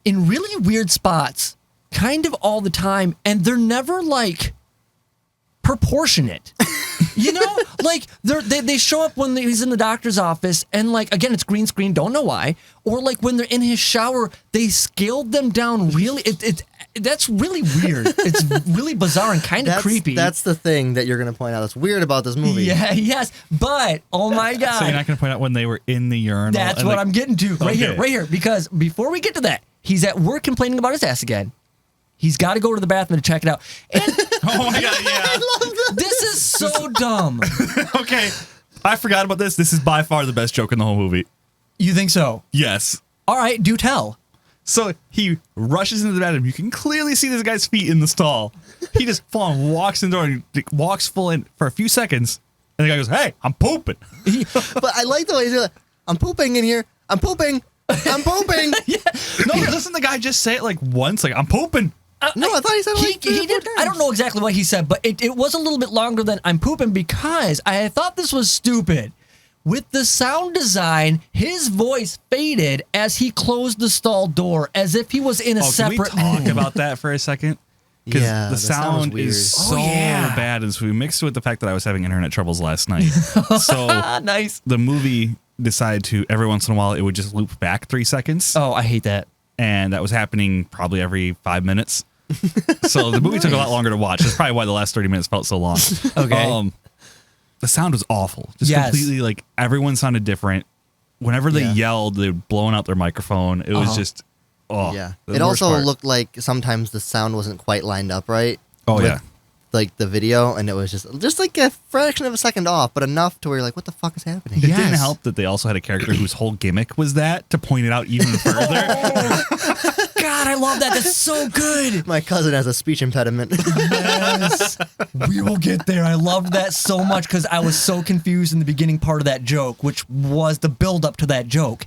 in really weird spots kind of all the time, and they're never like proportionate. Like they show up when he's in the doctor's office, and like, again, it's green screen, don't know why. Or like when they're in his shower, they scaled them down really. That's really weird. It's really bizarre and kind of creepy. That's the thing that you're going to point out that's weird about this movie. Yeah, yes. But, oh my God. So you're not going to point out when they were in the urinal? That's what I'm getting to. Right here. Because before we get to that, he's at work complaining about his ass again. He's got to go to the bathroom to check it out. And oh my God, yeah. I love that. This is so dumb. Okay. I forgot about this. This is by far the best joke in the whole movie. You think so? Yes. All right, do tell. So he rushes into the bathroom. You can clearly see this guy's feet in the stall. He just full on walks in the door and walks full in for a few seconds. And the guy goes, "Hey, I'm pooping." But I like the way he's like, "I'm pooping in here. I'm pooping. I'm pooping." Yeah. No, doesn't the guy just say it like once? Like, "I'm pooping." No, I thought he said like he did. I don't know exactly what he said, but it was a little bit longer than "I'm pooping," because I thought this was stupid. With the sound design, his voice faded as he closed the stall door, as if he was in a separate Can we talk room. about that for a second? Because the sound is so bad, and so we mixed it with the fact that I was having internet troubles last night. So Nice. The movie decided to, every once in a while, it would just loop back 3 seconds. Oh, I hate that. And that was happening probably every 5 minutes. So the movie took a lot longer to watch. That's probably why the last 30 minutes felt so long. Okay. The sound was awful. Just completely, like, everyone sounded different. Whenever they yelled, they were blowing out their microphone. It was just, It also looked like sometimes the sound wasn't quite lined up right. Oh, yeah. Like the video, and it was just like a fraction of a second off, but enough to where you're like, what the fuck is happening? It didn't help that they also had a character whose whole gimmick was that, to point it out even further. God, I love that. That's so good. My cousin has a speech impediment. Yes. We will get there. I loved that so much because I was so confused in the beginning part of that joke, which was the build up to that joke.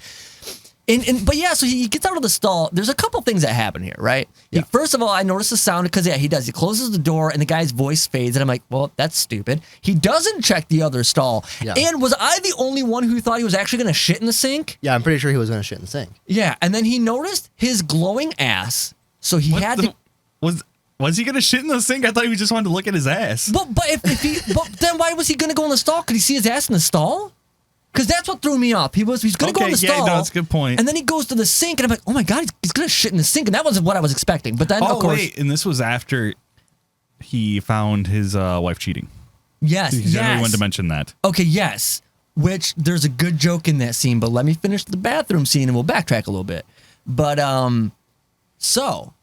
But yeah, so he gets out of the stall. There's a couple things that happen here, right? Yeah. First of all, I noticed the sound because, he does. He closes the door and the guy's voice fades. And I'm like, well, that's stupid. He doesn't check the other stall. Yeah. And was I the only one who thought he was actually going to shit in the sink? Yeah, I'm pretty sure he was going to shit in the sink. Yeah. And then he noticed his glowing ass. So he had to. Was he going to shit in the sink? I thought he just wanted to look at his ass. But then why was he going to go in the stall? Could he see his ass in the stall? Because that's what threw me off. He's going to go in the stall. Yeah, that's a good point. And then he goes to the sink, and I'm like, oh my God, he's going to shit in the sink. And that wasn't what I was expecting. But then, of course. Wait, and this was after he found his wife cheating. Yes, He never wanted to mention that. Okay, yes. Which, there's a good joke in that scene, but let me finish the bathroom scene, and we'll backtrack a little bit. But, so,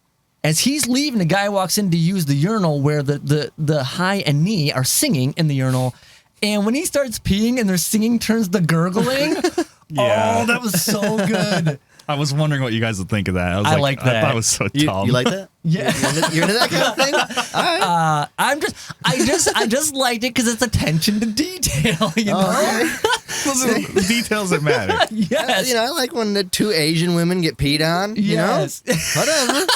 as he's leaving, the guy walks in to use the urinal where the high and knee are singing in the urinal. And when he starts peeing and their singing turns to gurgling, Yeah. oh, that was so good. I was wondering what you guys would think of that. I like that. I thought it was so You dumb. like that? Yeah. You're into that kind of thing? All right. I just liked it because it's attention to detail. You know. Those are the details that matter. Yes. I like when the two Asian women get peed on. Yes. Whatever.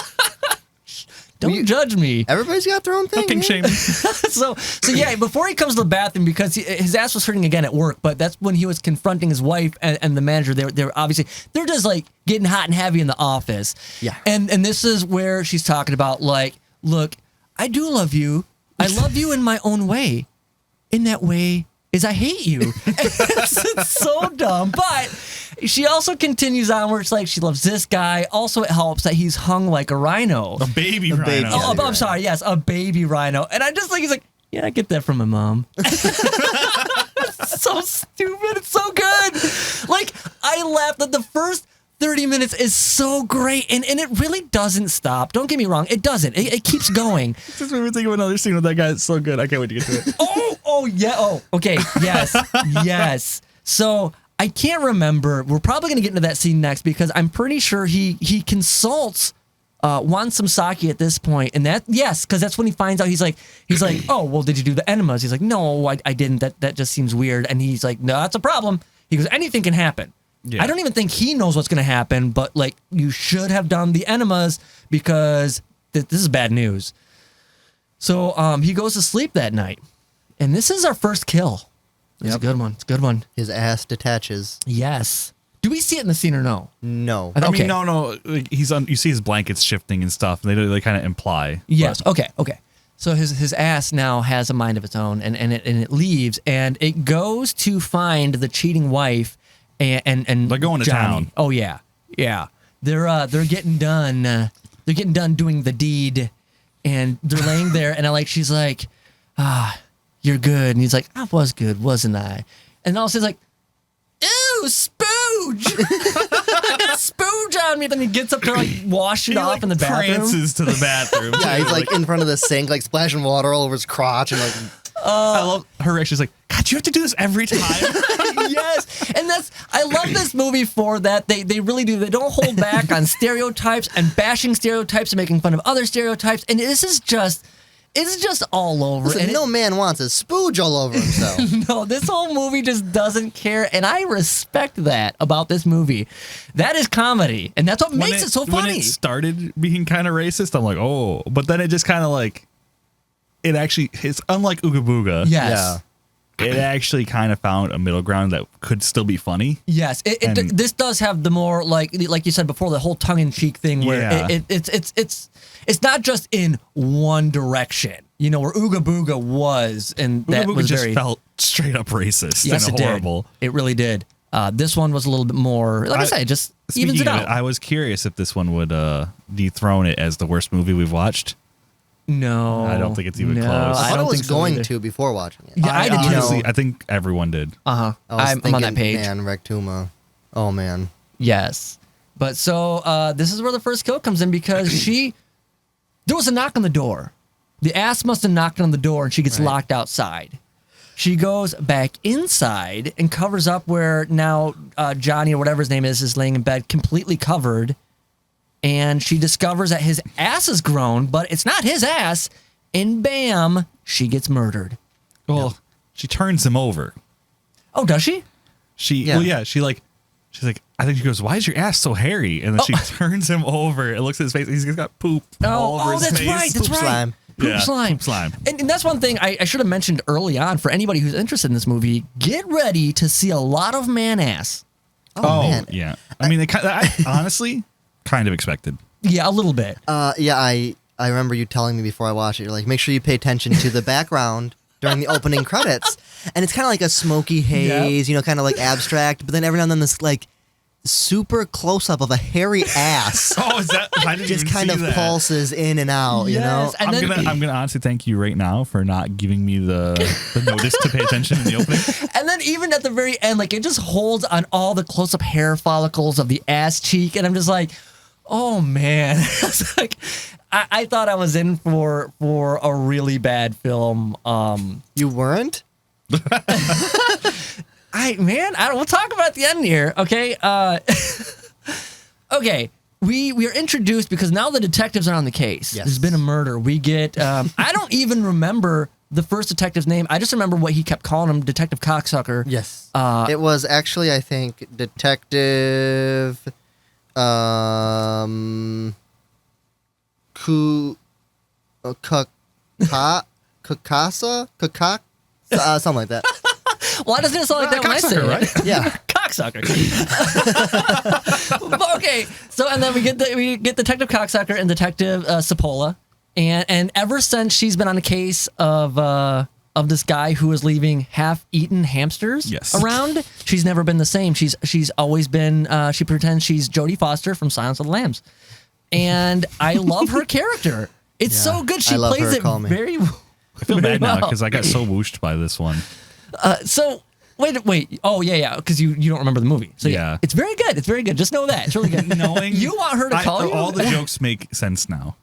Don't judge me. Everybody's got their own thing. Fucking man. shame. So yeah, before he comes to the bathroom, because his ass was hurting again at work, but that's when he was confronting his wife and the manager. They're obviously they're just like getting hot and heavy in the office. Yeah. And this is where she's talking about like, look, I do love you. I love you in my own way. In that way is I hate you. It's so dumb. But she also continues on where it's like she loves this guy. Also, it helps that he's hung like a rhino. A baby rhino. baby. Oh, Yeah, I'm sorry. Yes, a baby rhino. And I just like, he's like, yeah, I get that from my mom. It's so stupid. It's so good. Like, I laughed at the first 30 minutes is so great. And it really doesn't stop. Don't get me wrong. It doesn't. It keeps going. Just made me think of another scene with that guy. It's so good. I can't wait to get to it. Oh, yeah. Oh, okay. Yes. Yes. So I can't remember. We're probably going to get into that scene next because I'm pretty sure he consults Juan Samsaki at this point, and because that's when he finds out. He's like, oh, well, did you do the enemas? He's like, no, I didn't. That just seems weird. And he's like, no, that's a problem. He goes, anything can happen. Yeah. I don't even think he knows what's going to happen, but like, you should have done the enemas because this is bad news. So he goes to sleep that night, and this is our first kill. It's a good one. It's a good one. His ass detaches. Yes. Do we see it in the scene or no? No. I Okay. mean, no. Like, he's on. You see his blankets shifting and stuff. They kind of imply. Yes. Okay. So his ass now has a mind of its own, and it leaves, and it goes to find the cheating wife, and They're going to Johnny. town. Oh yeah. They're getting done. They're getting done doing the deed, and they're laying there, and she's like, you're good, and he's like, I was good, wasn't I? And all of a sudden, like, ew, spooge! Spooge on me. Then he gets up to wash it off in the bathroom. Prances to the bathroom. Yeah, he's like in front of the sink, like splashing water all over his crotch, and like. I love her reaction. She's like, God, you have to do this every time. Yes, and I love this movie for that. They really do. They don't hold back on stereotypes and bashing stereotypes and making fun of other stereotypes. And this is just. It's just all over. Listen, and no man wants a spooge all over himself. No, this whole movie just doesn't care, and I respect that about this movie. That is comedy, and that's what makes it so funny. When it started being kind of racist, I'm like, oh, but then it just kind of like, it's unlike Ooga Booga. Yes. Yeah. It actually kind of found a middle ground that could still be funny. Yes, this does have the more like you said before, the whole tongue-in-cheek thing where it's not just in one direction, where Ooga Booga was, and that Ooga Booga was just very felt straight up racist. yes, and it horrible. did. It really did. This one was a little bit more, like I said, just evens Speaking it of out. I was curious if this one would dethrone it as the worst movie we've watched. No, I don't think it's even close. I I thought don't it was think so going either. to before watching it. Yeah, I did too. honestly, I think everyone did. Uh-huh. I was I'm on thinking, that page. Man, Rectuma. Oh man. Yes. But so this is where the first kill comes in because there was a knock on the door. The ass must have knocked on the door and she gets locked outside. She goes back inside and covers up where now Johnny or whatever his name is laying in bed completely covered. And she discovers that his ass is grown, but it's not his ass. And bam, she gets murdered. Well, she turns him over. Oh, does she? She's like, I think she goes, why is your ass so hairy? And then she turns him over and looks at his face. He's got poop all over his that's face. right. That's Poop right. slime. Poop Yeah, slime. poop slime. And that's one thing I should have mentioned early on for anybody who's interested in this movie. Get ready to see a lot of man ass. Oh, man. yeah. I mean, I honestly kind of expected. Yeah, a little bit. I remember you telling me before I watched it. You're like, make sure you pay attention to the background during the opening credits, and it's kind of like a smoky haze, kind of like abstract. But then every now and then this like super close up of a hairy ass. Oh, is that? I didn't just even kind see of that. pulses in and out. Yes, and I'm gonna honestly thank you right now for not giving me the notice to pay attention in the opening. And then even at the very end, like it just holds on all the close up hair follicles of the ass cheek, and I'm just like, oh man. It's like I thought I was in for a really bad film. You weren't? We'll talk about the end here, okay? okay, we are introduced because now the detectives are on the case. Yes. There's been a murder. We get, I don't even remember the first detective's name. I just remember what he kept calling him, Detective Cocksucker. Yes. It was actually, I think, Detective Kukasa? Something like that. Why doesn't it sound like that when I say it? Right? Yeah. Cocksucker. Okay, so and then we get Detective Cocksucker and Detective Cipolla, and ever since she's been on a case of this guy who was leaving half-eaten hamsters around, she's never been the same. She's always been. She pretends she's Jodie Foster from Silence of the Lambs, and I love her character. It's so good. She plays it very. I feel bad now because I got so whooshed by this one. So wait. Oh yeah. Because you don't remember the movie. So yeah, it's very good. It's very good. Just know that it's really good. Knowing you want her to call you. All the jokes make sense now.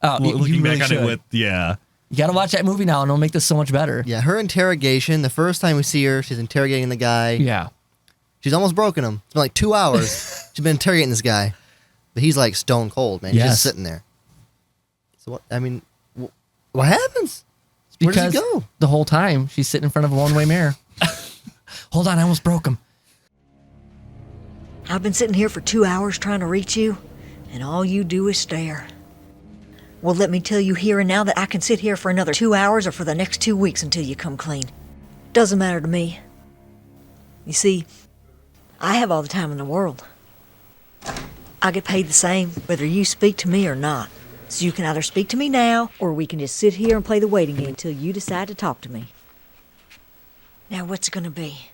Looking Looking back on it you got to watch that movie now, and it'll make this so much better. Yeah, her interrogation. The first time we see her, she's interrogating the guy. Yeah, she's almost broken him. It's been like 2 hours. She's been interrogating this guy, but he's like stone cold, man. He's just sitting there. So what? I mean, what happens? Where does he go? The whole time she's sitting in front of a one-way mirror. Hold on, I almost broke him. I've been sitting here for 2 hours trying to reach you, and all you do is stare. Well, let me tell you here and now that I can sit here for another 2 hours or for the next 2 weeks until you come clean. Doesn't matter to me. You see, I have all the time in the world. I get paid the same whether you speak to me or not. So you can either speak to me now, or we can just sit here and play the waiting game until you decide to talk to me. Now, what's it gonna be?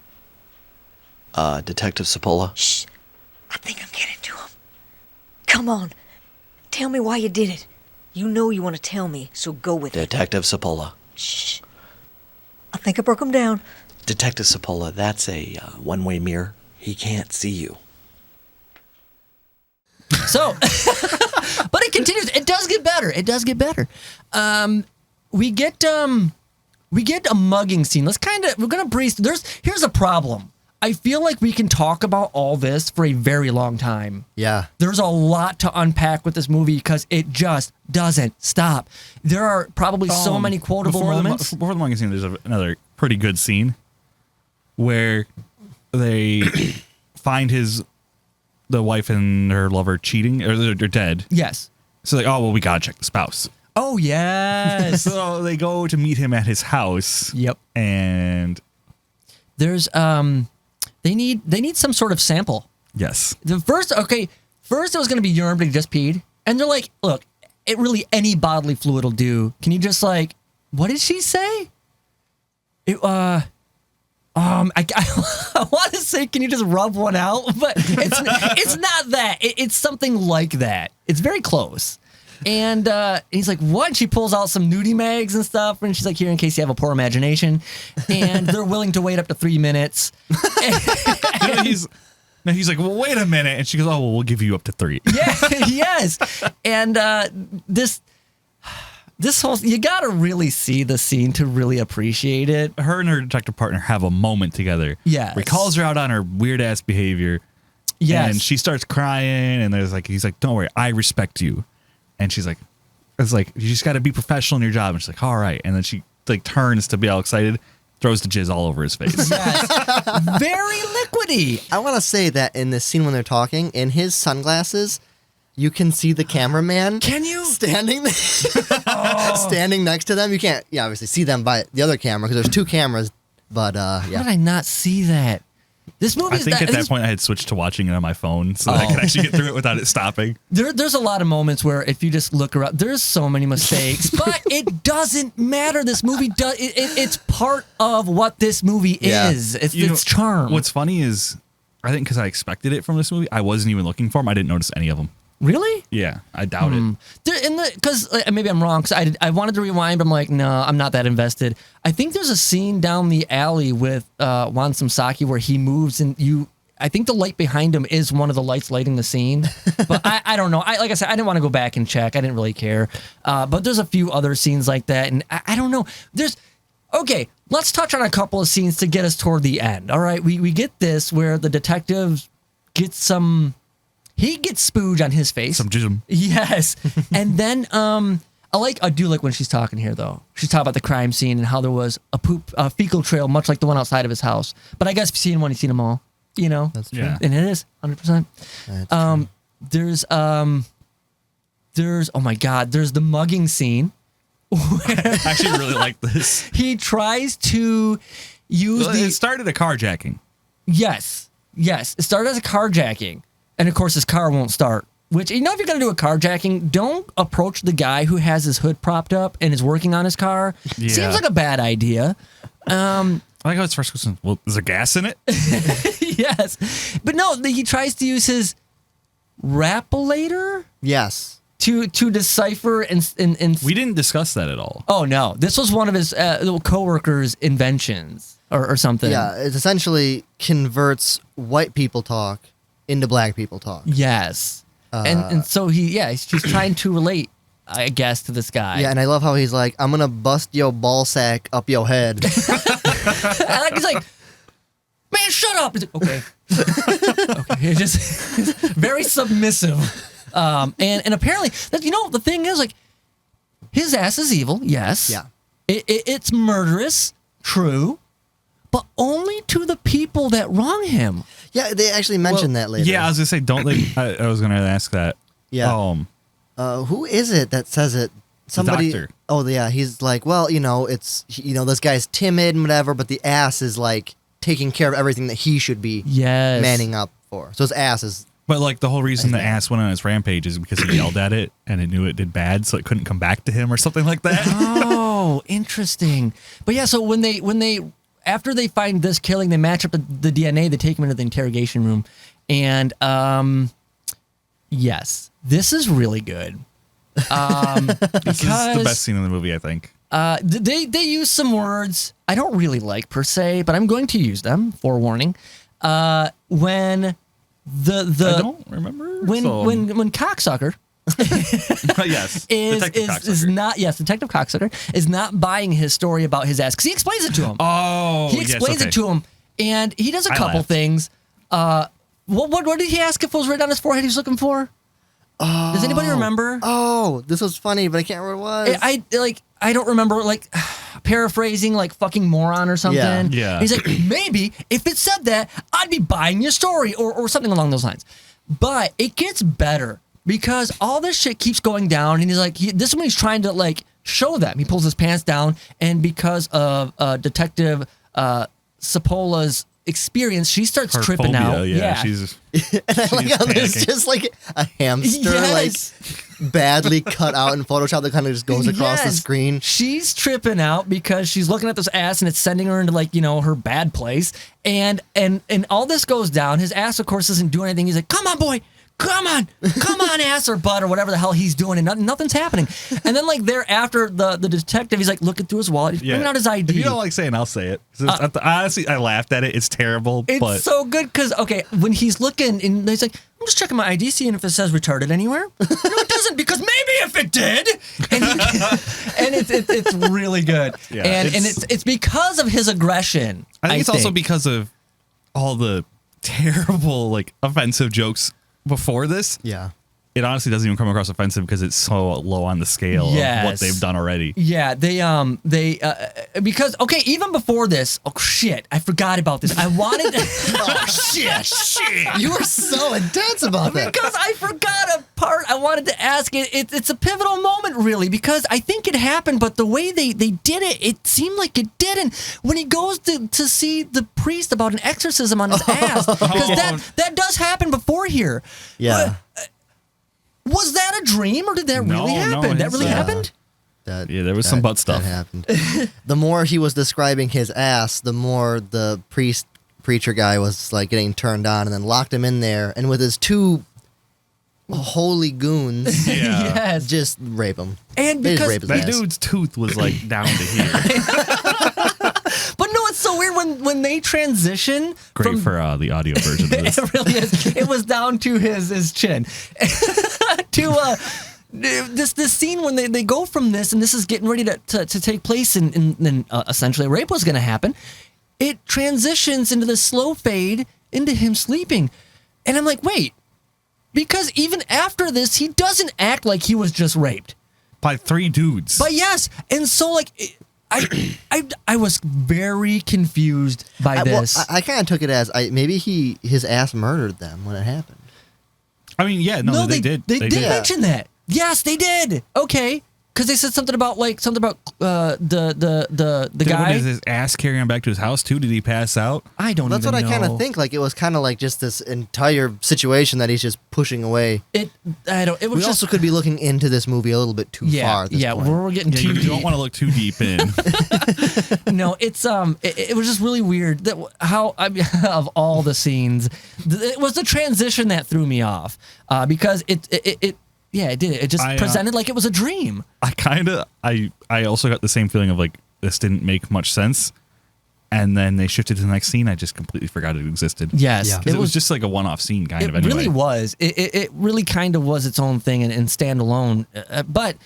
Detective Cipolla. Shh. I think I'm getting to him. Come on. Tell me why you did it. You know you want to tell me, so go with it. Detective Cipolla. Shh. I think I broke him down. Detective Cipolla, that's a one-way mirror. He can't see you. So, but it continues. It does get better. It does get better. We get a mugging scene. We're gonna breeze. Here's a problem. I feel like we can talk about all this for a very long time. Yeah. There's a lot to unpack with this movie because it just doesn't stop. There are probably so many quotable moments. Before the mugging scene, there's another pretty good scene where they find the wife and her lover cheating, or they're dead. Yes. So like, oh well, we gotta check the spouse. Oh yes. So they go to meet him at his house. Yep. And there's they need some sort of sample. Yes. First it was gonna be urine, but he just peed, and they're like, look, any bodily fluid will do. Can you just like, what did she say? I want to say, can you just rub one out? But it's not that. It's something like that. It's very close. And he's like, what? And she pulls out some nudie mags and stuff. And she's like, here in case you have a poor imagination. And they're willing to wait up to 3 minutes. he's like, well, wait a minute. And she goes, oh, well, we'll give you up to 3. Yeah, yes. And this whole, you gotta really see the scene to really appreciate it. Her and her detective partner have a moment together. Yes. He calls her out on her weird ass behavior. Yes. And she starts crying, and he's like, don't worry, I respect you. And she's like, it's like, you just got to be professional in your job. And she's like, all right. And then she like turns to be all excited, throws the jizz all over his face. Yes. Very liquidy. I want to say that in this scene when they're talking, in his sunglasses, you can see the cameraman. Can you? Standing there. Standing next to them. You can't, obviously see them by the other camera because there's 2 cameras. But, yeah. How did I not see that? This movie. I think at that point I had switched to watching it on my phone so that I could actually get through it without it stopping. There's a lot of moments where if you just look around, there's so many mistakes, but it doesn't matter. This movie does. It's part of what this movie is. It's its charm. What's funny is, I think because I expected it from this movie, I wasn't even looking for them. I didn't notice any of them. Really? Yeah, I doubt it. Because maybe I'm wrong. Because I wanted to rewind, but I'm like, no, I'm not that invested. I think there's a scene down the alley with Juan Samsaki where he moves and I think the light behind him is one of the lights lighting the scene. But I don't know. Like I said, I didn't want to go back and check. I didn't really care. But there's a few other scenes like that, and I don't know. Okay, let's touch on a couple of scenes to get us toward the end. All right, we get this where the detective gets some. He gets spooge on his face. Some jism. Yes. And then I do like when she's talking here though. She's talking about the crime scene and how there was a fecal trail much like the one outside of his house. But I guess if you've seen one, you've seen them all. You know. That's true. Yeah. And it is 100%. That's true. There's oh my god, there's the mugging scene. I actually really like this. He tries to use It started a carjacking. Yes. It started as a carjacking. And of course his car won't start. Which, if you're going to do a carjacking, don't approach the guy who has his hood propped up and is working on his car. Yeah. Seems like a bad idea. I like how his first question, well, is there gas in it? Yes. But no, he tries to use his rappulator Yes. to decipher and We didn't discuss that at all. oh no, this was one of his little coworkers' inventions or something. Yeah, it essentially converts white people talk into black people talk. Yes. And so he's trying to relate, I guess, to this guy. Yeah, and I love how he's like, I'm gonna bust your ball sack up your head. And he's like, man, shut up. He's like, okay. Okay. He's just very submissive. And apparently, the thing is, like, his ass is evil, yes. Yeah. It's murderous, true, but only to the people that wrong him. Yeah, they actually mentioned that later. Yeah, I was going to say, don't they? I was going to ask that. Yeah. Who is it that says it? Somebody. doctor. Oh, yeah. He's like, well, it's this guy's timid and whatever, but the ass is like taking care of everything that he should be manning up for. So his ass is. But like the whole reason the ass went on his rampage is because he yelled at it and it knew it did bad, so it couldn't come back to him or something like that. Oh, interesting. But yeah, so when they after they find this killing, they match up the DNA, they take him into the interrogation room. And yes, this is really good. This is the best scene in the movie, I think. They use some words I don't really like per se, but I'm going to use them, forewarning. When I don't remember. When cocksucker Yes. Detective Cocksucker is not buying his story about his ass because he explains it to him. Oh, he explains it to him, and he does a couple things. What did he ask if it was right on his forehead he was looking for? Does anybody remember? Oh, this was funny, but I can't remember what it was. I don't remember, paraphrasing, fucking moron or something. Yeah. He's like, maybe if it said that, I'd be buying your story or something along those lines. But it gets better because all this shit keeps going down, and he's like, this is when he's trying to show them. He pulls his pants down, and because of Detective Sapola's experience, she starts Her tripping phobia, out. Yeah, she's and I like how there's panicking. just a hamster Yes. badly cut out in Photoshop that kind of just goes across the Yes. screen. She's tripping out because she's looking at this ass and it's sending her into her bad place. And all this goes down. His ass, of course, isn't doing anything. He's like, "Come on, boy. Come on, ass or butt or whatever the hell he's doing," and nothing's happening. And then there after the detective, he's looking through his wallet, he's bringing out his ID. If you don't like saying, I'll say it. Honestly, I laughed at it. It's terrible. But So good because when he's looking and he's like, "I'm just checking my ID, seeing if it says retarded anywhere." No, it doesn't, because maybe if it did. And it's really good. Yeah, and it's because of his aggression. I think it's also because of all the terrible, offensive jokes before this. Yeah. It honestly doesn't even come across offensive because it's so low on the scale of what they've done already. Yeah, because even before this, I forgot about this. I wanted shit. You were so intense about that. Because I forgot a part I wanted to ask. It's a pivotal moment, really, because I think it happened, but the way they did it seemed like it didn't. When he goes to see the priest about an exorcism on his ass, because that does happen before here. Yeah. Was that a dream, or did that really happen? That really happened? There was some butt stuff. That happened. The more he was describing his ass, the more the preacher guy was getting turned on, and then locked him in there, and with his two holy goons, Yes. just rape him. And They just because rape his That ass. dude's tooth was down to here. But no, it's so weird when they transition. Great for the audio version of this. It really is. It was down to his chin. To this scene when they go from this, and this is getting ready to take place, and essentially rape was going to happen. It transitions into the slow fade into him sleeping, and I'm like, wait, Because even after this, he doesn't act like he was just raped. By 3 dudes. But yes, and so like I was very confused by this. I kind of took it as maybe his ass murdered them when it happened. I mean, yeah, no, they did. They did mention that. Yes, they did. Okay. Because they said something about the guy. Is his ass carrying him back to his house too? Did he pass out? I don't. That's even what know. I kind of think. Like it was kind of like just this entire situation that he's just pushing away. It was We just also could be looking into this movie a little bit too far. At this point. we're getting too You deep. don't want to look too deep in. No, it's it was just really weird that of all the scenes, it was the transition that threw me off because it did. It just presented like it was a dream. I also got the same feeling of like this didn't make much sense, and then they shifted to the next scene. I just completely forgot it existed. Yes, Yeah. It was just like a one-off scene, kind of. It Anyway, really was. It really kind of was its own thing and standalone. But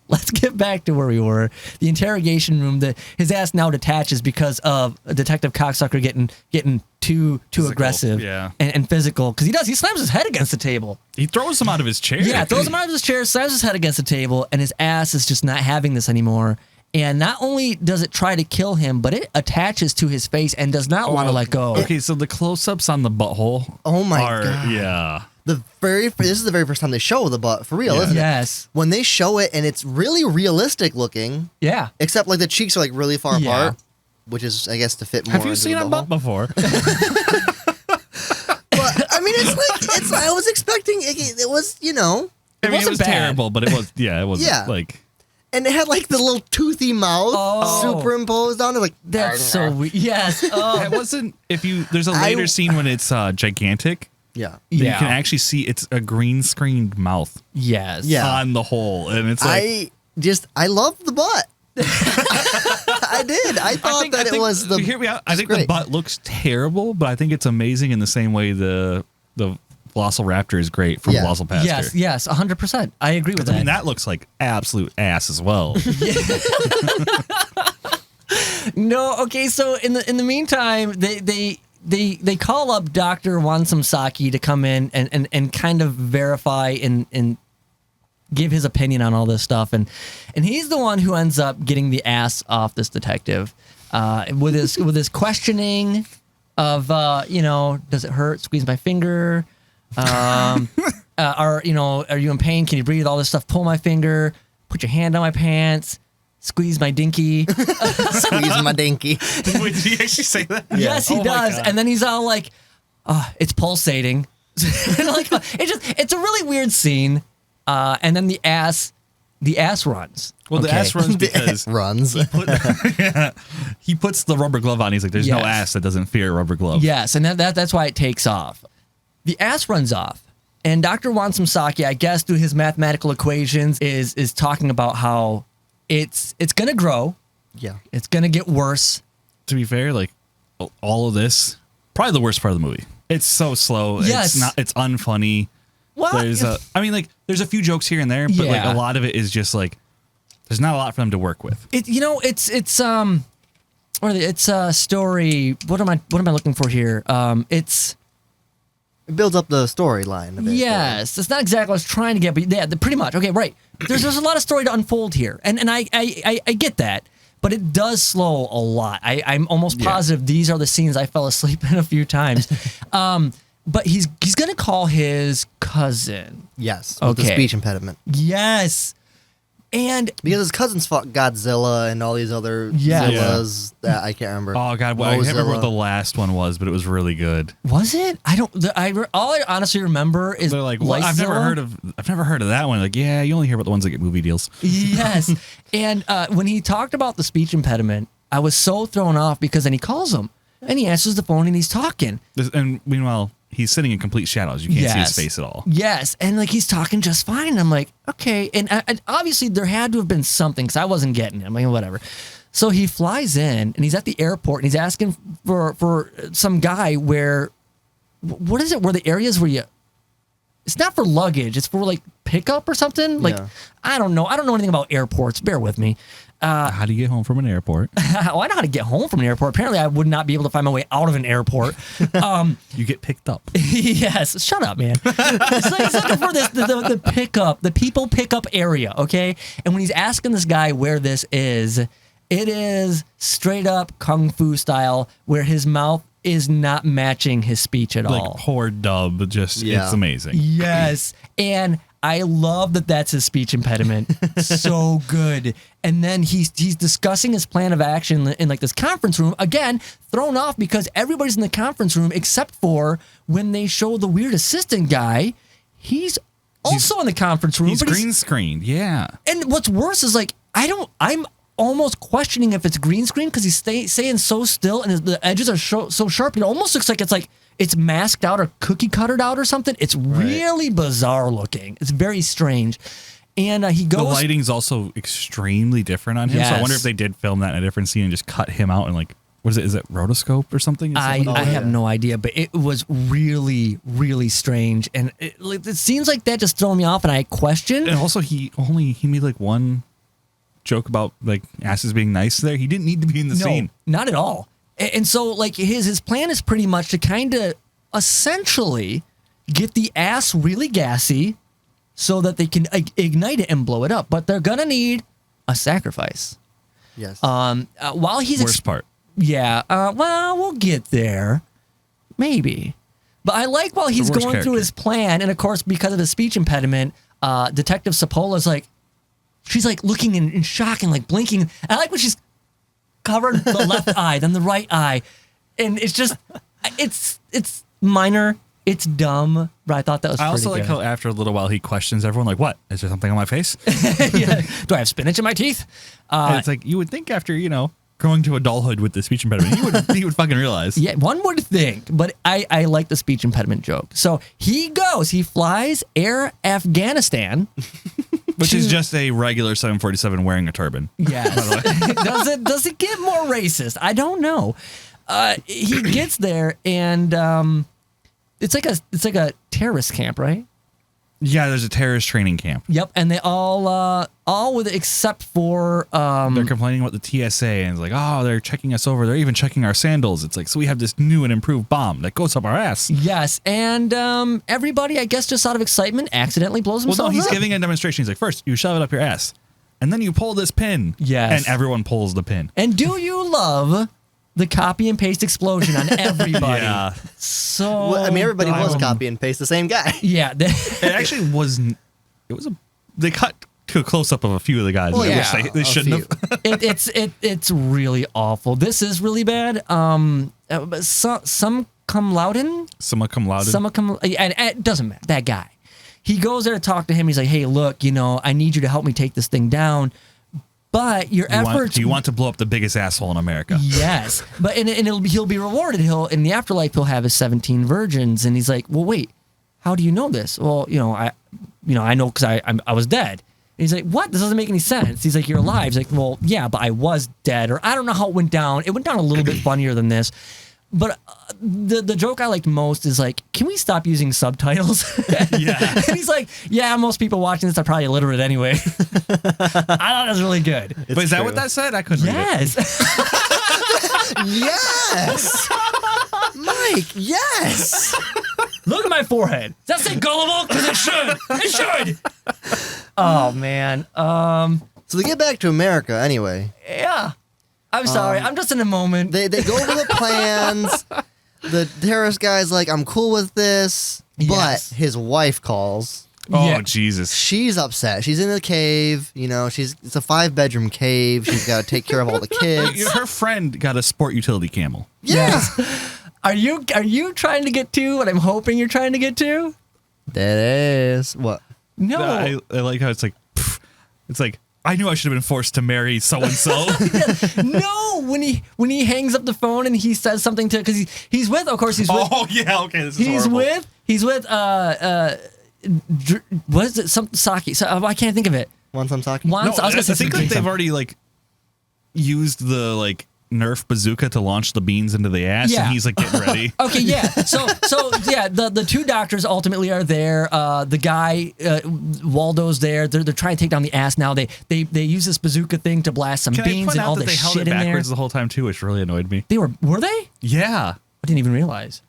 let's get back to where we were. The interrogation room. His ass now detaches because of Detective Cocksucker getting too Physical, aggressive yeah. and physical. Because he slams his head against the table. He throws him out of his chair. Yeah, throws him out of his chair, slams his head against the table, and his ass is just not having this anymore. And not only does it try to kill him, but it attaches to his face and does not want to let go. Okay, so the close-ups on the butthole. Oh my God. Yeah. This is the very first time they show the butt for real, Yeah. isn't it? Yes. When they show it and it's really realistic looking, Yeah. except like the cheeks are like really far Yeah. apart, which is I guess to fit more. Have you into seen the a butt butthole. before? But I mean, it's I was expecting it was I mean, it wasn't was bad. terrible, but it was. Yeah, it was. Yeah. Like. and it had like the little toothy mouth Oh. superimposed on it, like That's so weird. Yes. Oh. It wasn't. There's a later scene when it's gigantic. yeah. You Yeah. can actually see it's a green screened mouth Yes. Yeah. on the hole, and it's like I love the butt. I did. I thought that it was the. Hear me out. I think the great. butt looks terrible, but I think it's amazing in the same way the Velociraptor is great from Yeah. Velocipastor. Yes. 100%. I agree with I that. mean, that looks like absolute ass as well. No. Okay. So in the meantime, they call up Dr. Wansamsaki to come in and kind of verify and give his opinion on all this stuff, and he's the one who ends up getting the ass off this detective with his questioning of does it hurt? Squeeze my finger. Are you in pain? Can you breathe? All this stuff. Pull my finger. Put your hand on my pants. Squeeze my dinky. Squeeze my dinky. Wait, did he actually say that? Yes, he Oh my does. God. And then he's all like, it's pulsating. It's a really weird scene. And then the ass runs. Well, the Okay. ass runs because Runs. he puts the rubber glove on. He's like, "There's no Yes. ass that doesn't fear a rubber glove." Yes, and that's why it takes off. The ass runs off. And Dr. Wansamsaki, I guess through his mathematical equations, is talking about how it's going to grow. Yeah. It's going to get worse. To be fair, like all of this, probably the worst part of the movie. It's so slow. Yes. It's unfunny. What? There's a few jokes here and there, but like Yeah. a lot of it is just like there's not a lot for them to work with. It's a story. What am I looking for here? It builds up the storyline a bit. Yes, that's not exactly what I was trying to get, but yeah, pretty much. Okay, right. There's a lot of story to unfold here, and I get that, but it does slow a lot. I'm almost positive these are the scenes I fell asleep in a few times. But he's gonna call his cousin. Yes. With the Okay. speech impediment. Yes, and Because his cousins fought Godzilla and all these other Yeah. Zillas that I can't remember. Oh God, well, I can't remember what the Mozilla. last one was, but it was really good. was it? All I honestly remember is They're like, well, I've never Lycilla. heard of that one. Like, yeah, you only hear about the ones that get movie deals. Yes. And when he talked about the speech impediment, I was so thrown off because then he calls him and he answers the phone and he's talking. And meanwhile, he's sitting in complete shadows. You can't see his face at all. Yes. And like he's talking just fine. And I'm like, okay. And obviously there had to have been something because I wasn't getting it. I'm like, whatever. So he flies in and he's at the airport and he's asking for some guy where, what is it? Where the areas where it's not for luggage. It's for like pickup or something. Like, Yeah. I don't know. I don't know anything about airports. Bear with me. How do you get home from an airport? Well, I know how to get home from an airport. Apparently, I would not be able to find my way out of an airport. You get picked up. Yes, shut up, man. So he's looking for this the pickup, the people pickup area, okay? And when he's asking this guy where this is, it is straight up kung fu style, where his mouth is not matching his speech at all. Like poor dub, just Yeah. it's amazing. Yes, and I love that that's his speech impediment. So good. And then he's discussing his plan of action in like this conference room. Again, thrown off because everybody's in the conference room except for when they show the weird assistant guy. He's also in the conference room. He's but green screened, yeah. and what's worse is like I'm almost questioning if it's green screen because he's saying so still and the edges are so sharp. It almost looks like it's masked out or cookie cuttered out or something. It's really bizarre looking. It's very strange. And he goes. The lighting's also extremely different on him. So I wonder if they did film that in a different scene and just cut him out and like, what is it? Is it rotoscope or something? I have no idea, but it was really, really strange. And it seems like that just threw me off and I questioned. And also he made like one joke about like asses being nice there. He didn't need to be in the scene. Not at all. And so like his plan is pretty much to kind of essentially get the ass really gassy so that they can ignite it and blow it up. But they're going to need a sacrifice. Yes. While he's Worst part. Yeah. Well, we'll get there. Maybe. But I like while he's worst going through character. his plan, and of course, because of his speech impediment, Detective Sapola's like, she's like looking in shock and like blinking. And I like when she's covered the left eye, then the right eye. And it's just, it's minor. It's dumb, but I thought that was I pretty also like good. how after a little while he questions everyone like, what? Is there something on my face? Yeah. Do I have spinach in my teeth? And it's like you would think after, growing to adulthood with the speech impediment, he would fucking realize. Yeah, one would think, but I like the speech impediment joke. So he flies Air Afghanistan. Which is just a regular 747 wearing a turban. Yes. Does it get more racist? I don't know. He gets there and it's like a terrorist camp, right? Yeah, there's a terrorist training camp. Yep, and they all with except for They're complaining about the TSA and it's like, oh, they're checking us over. They're even checking our sandals. It's like, so we have this new and improved bomb that goes up our ass. yes, and everybody, I guess, just out of excitement, accidentally blows Well, themselves no, he's up. giving a demonstration. He's like, first, you shove it up your ass, and then you pull this pin. Yes. And everyone pulls the pin. And do you love the copy and paste explosion on everybody? Yeah. So Well, I mean, everybody was dumb. copy and paste the same guy. Yeah. It actually wasn't. They cut to a close up of a few of the guys. Well, I yeah, wish they a shouldn't have. it's really awful. This is really bad. Some cum laude. Someone come loud. And it doesn't matter. That guy. He goes there to talk to him. He's like, hey, look, I need you to help me take this thing down. But your efforts. Do you want to blow up the biggest asshole in America? Yes, but he'll be rewarded. In the afterlife he'll have his 17 virgins, and he's like, well, wait, how do you know this? Well, I know because I was dead. And he's like, what? This doesn't make any sense. He's like, you're alive. He's like, well, yeah, but I was dead, or I don't know how it went down. It went down a little bit funnier than this. But the joke I liked most is like, can we stop using subtitles? Yeah. And he's like, yeah, most people watching this are probably illiterate anyway. I thought that was really good. But is that what that said? I couldn't read it. Yes. Yes! Mike, yes! Look at my forehead. Does that say gullible? Because it should. It should. Oh, man. So they get back to America anyway. Yeah. I'm sorry. I'm just in a moment. They go over the plans. The terrorist guy's like, I'm cool with this. Yes. But his wife calls. Oh, Yeah. Jesus. She's upset. She's in the cave. It's a 5-bedroom cave. She's got to take care of all the kids. Her friend got a sport utility camel. Yeah. Are you trying to get to what I'm hoping you're trying to get to? That is. What? No. I like how it's like, pff, it's like, I knew I should have been forced to marry so-and-so. No. When he hangs up the phone and he says something to, because he's with, of course, he's with. Oh, yeah, okay, this is horrible. He's with what is it? Some Saki. So, I can't think of it. Want some sake? Once, No, I was gonna say I think something. they've already used the Nerf bazooka to launch the beans into the ass, Yeah. and he's like getting ready. Okay, yeah. So yeah, the two doctors ultimately are there. The guy Waldo's there. They're trying to take down the ass now. They use this bazooka thing to blast some Can I beans point and out all that the they held shit it in there. backwards the whole time too, which really annoyed me. Were they? Yeah. I didn't even realize.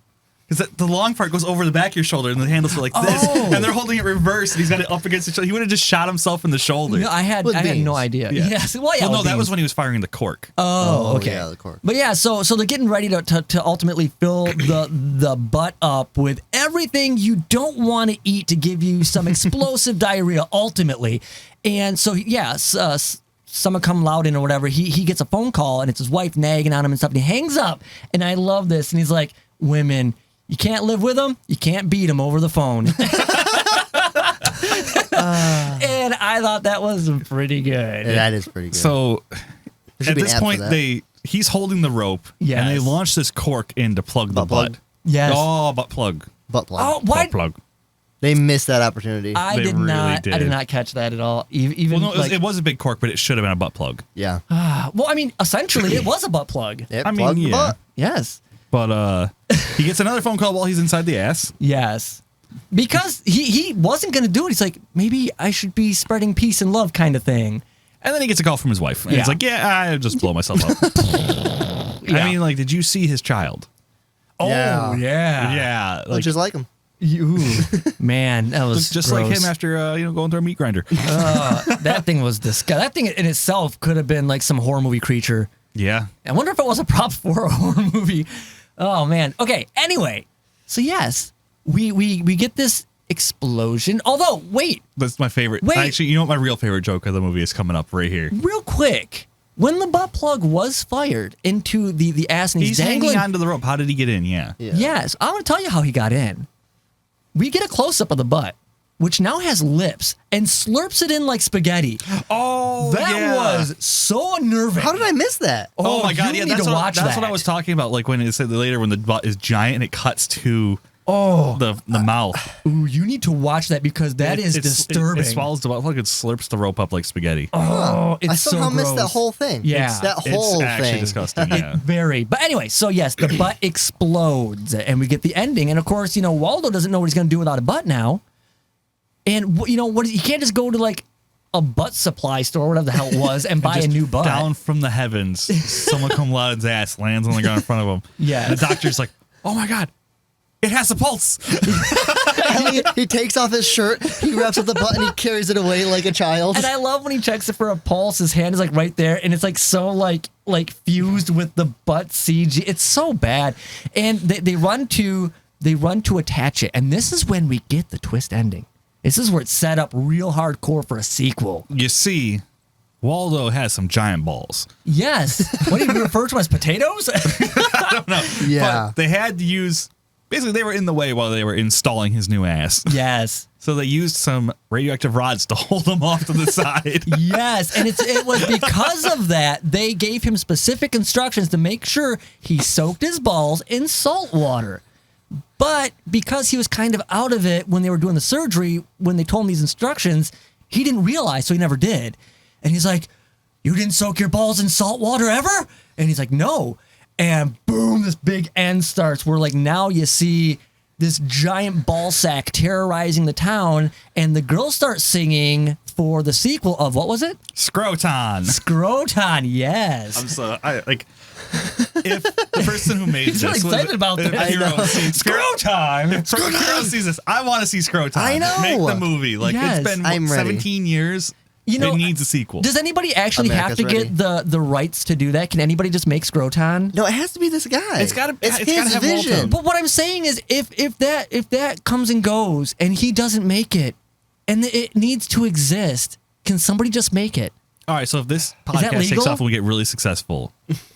Because the long part goes over the back of your shoulder, and the handles are like this, Oh. and they're holding it reversed, and he's got it up against his shoulder. He would have just shot himself in the shoulder. No, I had With no beans. idea. Yeah. Yes. Well, yeah. Well, no, with that beans. was when he was firing the cork. Oh, okay. Yeah, the cork. But yeah, so they're getting ready to ultimately fill the butt up with everything you don't want to eat to give you some explosive diarrhea ultimately. And so someone come loud in or whatever, he gets a phone call and it's his wife nagging on him and stuff, and he hangs up. And I love this. And he's like, women, you can't live with them, you can't beat them over the phone. And I thought that was pretty good. That is pretty good. So should at be an this ad for point, that. he's holding the rope, Yes. and they launch this cork in to plug the Butt plug? butt. Yes. Oh, butt plug. butt plug. Oh, why? Butt plug. They missed that opportunity. I They did really not. I did did. not catch that at all. Even Well, no, like, it was a big cork, but it should have been a butt plug. yeah. well, I mean, essentially, it was a butt plug. It I mean, plugged the yeah. butt. Yes. But he gets another phone call while he's inside the ass. Yes. Because he wasn't going to do it. He's like, maybe I should be spreading peace and love kind of thing. And then he gets a call from his wife. And he's Yeah. like, I just blow myself up. Yeah. I mean, like, did you see his child? Oh, Yeah. yeah. Yeah. Like, Which is like him. Man, that was just like gross. him after, going through a meat grinder. That thing was disgusting. That thing in itself could have been like some horror movie creature. Yeah. I wonder if it was a prop for a horror movie. Oh, man. Okay, anyway. So, yes, we get this explosion. Although, wait, That's my favorite. Wait. Actually, you know what my real favorite joke of the movie is coming up right here. real quick. When the butt plug was fired into the ass and He's dangling hanging onto the rope. How did he get in? Yeah. Yeah. Yes, I want to tell you how he got in. We get a close up of the butt, which now has lips, and slurps it in like spaghetti. Oh, That was so unnerving. How did I miss that? Oh, my God. you Yeah, need that's, to what, watch that's that. what I was talking about. Like when it said later when the butt is giant and it cuts to the mouth. Ooh, you need to watch that because that is disturbing. It swallows the butt plug and slurps the rope up like spaghetti. Oh, it's I so somehow missed that gross. whole thing. Yeah. It's that whole It's actually thing. disgusting. Yeah. Very. But anyway, so yes, the butt explodes, and we get the ending. And of course, Waldo doesn't know what he's going to do without a butt now. And he can't just go to like a butt supply store, whatever the hell it was, and buy a Just new butt. Down from the heavens, someone come out his ass, lands on the ground in front of him. Yes. And the doctor's like, oh my God, it has a pulse. he takes off his shirt, he wraps up the butt, and he carries it away like a child. And I love when he checks it for a pulse. His hand is like right there, and it's like so like fused with the butt CG. It's so bad. And they run to attach it, and this is when we get the twist ending. This is where it's set up real hardcore for a sequel. You see, Waldo has some giant balls. Yes. What do you refer to them as potatoes? yeah. But they had to use, basically they were in the way while they were installing his new ass. Yes. So they used some radioactive rods to hold him off to the side. Yes, and it was because of that they gave him specific instructions to make sure he soaked his balls in salt water. But because he was kind of out of it when they were doing the surgery, when they told him these instructions, he didn't realize, so he never did. And he's like, "You didn't soak your balls in salt water ever?" And he's like, "No." And boom, this big end starts where like now you see this giant ball sack terrorizing the town, and the girls start singing for the sequel of, what was it? Scroton. Scroton, yes. I'm so, if the person who made He's really this was excited about if that. Pirro sees Scroton! If Pirro sees this, I want to see Scroton. I know. Make the movie. Like Yes. it's been I'm ready. 17 years. You know, it needs a sequel. Does anybody actually America's have to ready. get the rights to do that? Can anybody just make Scroton? No, it has to be this guy. It's gotta- It's it's gotta his have Waldo. vision. But what I'm saying is, if that comes and goes, and he doesn't make it, and it needs to exist, can somebody just make it? All right, so if this that podcast takes legal? off and we get really successful,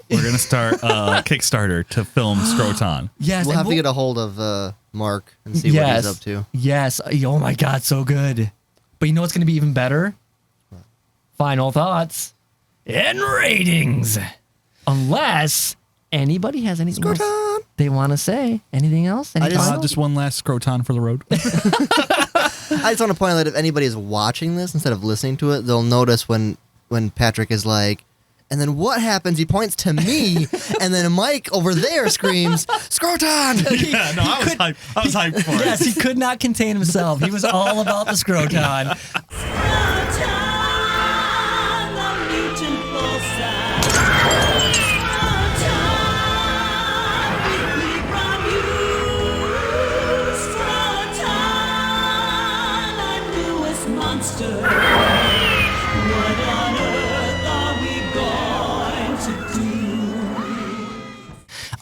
we're gonna start a Kickstarter to film Scroton. Yes, We'll and have to get a hold of Mark and see what he's up to. Yes. Oh my God, so good. But you know what's going to be even better? Final thoughts and ratings. Unless anybody has anything else Scroton! they want to say. Anything else? Any I just- final? Just one last Scroton for the road. I just want to point out that if anybody is watching this instead of listening to it, they'll notice when Patrick is like, And then what happens? He points to me, and then Mike over there screams, "Scroton!" Yeah, no, I was hyped for it. Yes, he could not contain himself. He was all about the scroton.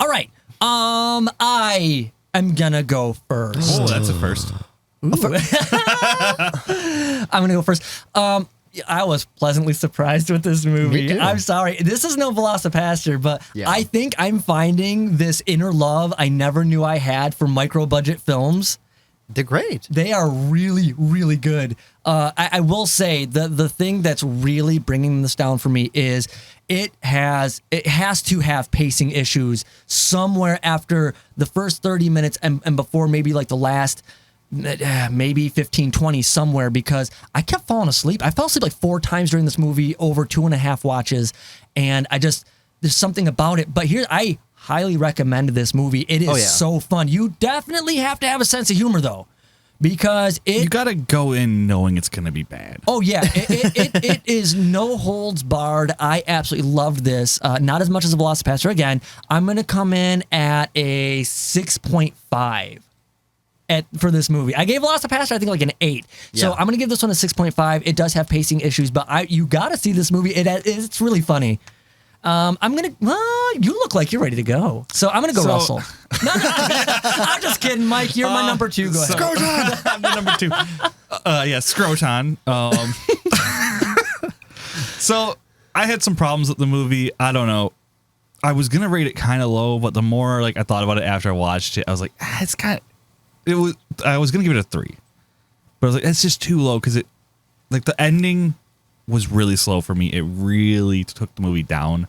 All right. I am gonna go first. Oh, that's a first. I'm gonna go first. I was pleasantly surprised with this movie. Me too. I'm sorry. This is no Velocipaster, but Yeah. I think I'm finding this inner love I never knew I had for micro budget films. They're great. They are really, really good. I will say the thing that's really bringing this down for me is it has to have pacing issues somewhere after the first 30 minutes and before maybe like the last maybe 15, 20 somewhere, because I kept falling asleep. I fell asleep like 4 times during this movie over 2.5 watches. And there's something about it. But here, I highly recommend this movie. It is so fun. You definitely have to have a sense of humor though, because You got to go in knowing it's going to be bad. Oh yeah, it is no holds barred. I absolutely loved this. Not as much as a Velocipaster. Again, I'm going to come in at a 6.5 for this movie. I gave Velocipaster I think like an 8. So Yeah. I'm going to give this one a 6.5. It does have pacing issues, but you got to see this movie. It's really funny. You look like you're ready to go. So I'm going to go Russell. No, I'm just kidding, Mike. You're my number 2. Go ahead. Scroton! I'm the number 2. Yeah, Scroton. So I had some problems with the movie. I don't know. I was going to rate it kind of low, but the more like I thought about it after I watched it, I was like, it's kind of, I was going to give it a 3. But I was like, it's just too low because the ending was really slow for me. It really took the movie down.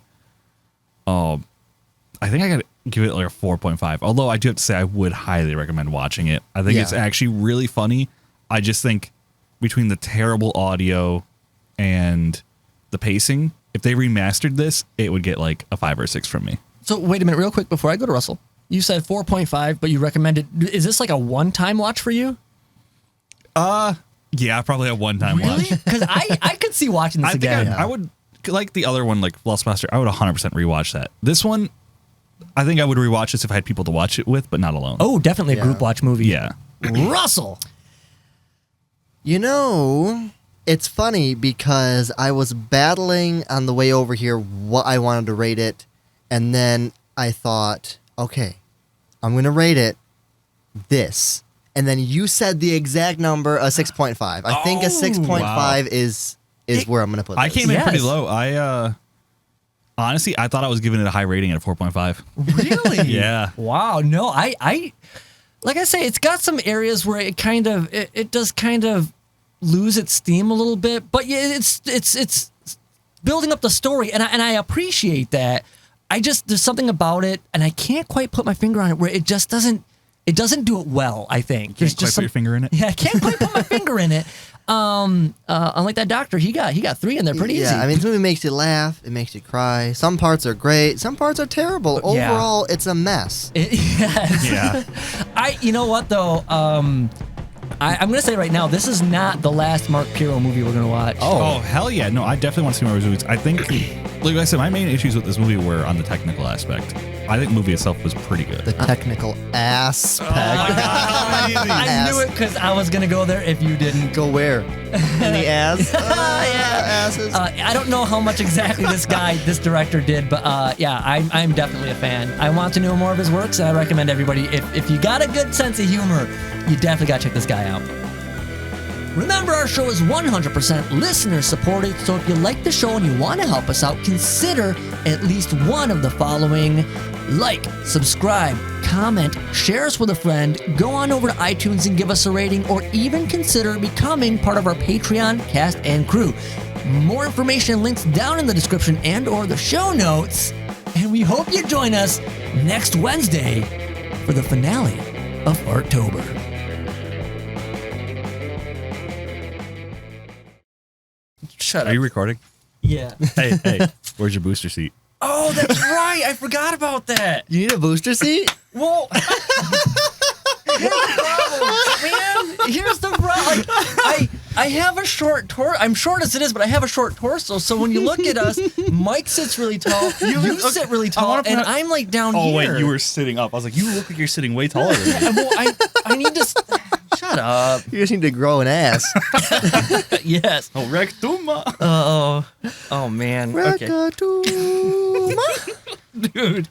I think I got to give it like a 4.5. Although I do have to say I would highly recommend watching it. I think it's actually really funny. I just think between the terrible audio and the pacing, if they remastered this, it would get like a 5 or 6 from me. So wait a minute, real quick before I go to Russell. You said 4.5, but you recommended. Is this like a one-time watch for you? Yeah, probably a one-time watch. Because I could see watching this I think again. I would, like the other one, like Velocipaster, I would 100% rewatch that. This one, I think I would rewatch this if I had people to watch it with, but not alone. Oh, definitely a group watch movie. Yeah. Russell. You know, it's funny because I was battling on the way over here what I wanted to rate it, and then I thought, okay, I'm going to rate it this. And then you said the exact number, a 6.5. I think a 6.5 is where I'm going to put this. I came in pretty low. I honestly, I thought I was giving it a high rating at a 4.5. Really? Yeah. Wow. No, I like I say, it's got some areas where it kind of it does kind of lose its steam a little bit, but yeah, it's building up the story, and I appreciate that. There's something about it, and I can't quite put my finger on it, where it just doesn't do it well, I think. Can't quite put your finger in it? Yeah, I can't quite put my finger in it. Unlike that doctor, he got 3 in there pretty easy. Yeah, I mean, this movie makes you laugh, it makes you cry. Some parts are great, some parts are terrible. Yeah. Overall, it's a mess. Yes. Yeah. You know what though? I'm gonna say right now, this is not the last Mark Pirro movie we're gonna watch. Oh, hell yeah. No, I definitely want to see more movies. I think, like I said, my main issues with this movie were on the technical aspect. I think the movie itself was pretty good. The technical aspect. I knew it because I was gonna go there if you didn't. Go where? In the ass? Asses. I don't know how much exactly this director did, but yeah, I'm definitely a fan. I want to know more of his work, so I recommend everybody, if you got a good sense of humor, you definitely gotta check this guy out. Remember, our show is 100% listener supported, so if you like the show and you want to help us out, consider at least one of the following: like, subscribe, comment, share us with a friend, go on over to iTunes and give us a rating, or even consider becoming part of our Patreon cast and crew. More information and links down in the description and or the show notes. And we hope you join us next Wednesday for the finale of Fartober. Shut Are up. you recording? Yeah. Hey, where's your booster seat? Oh, that's right. I forgot about that. You need a booster seat? Well, here's the problem, man. Here's the problem. Like, I have a short torso. I'm short as it is, but I have a short torso. So when you look at us, Mike sits really tall. You sit really tall, and I'm like down here. Oh wait, you were sitting up. I was like, you look like you're sitting way taller than me. Yeah, well, I need to. Shut up. You just need to grow an ass. Yes. Oh, Rectuma. Oh man. Okay. Rectuma. Dude.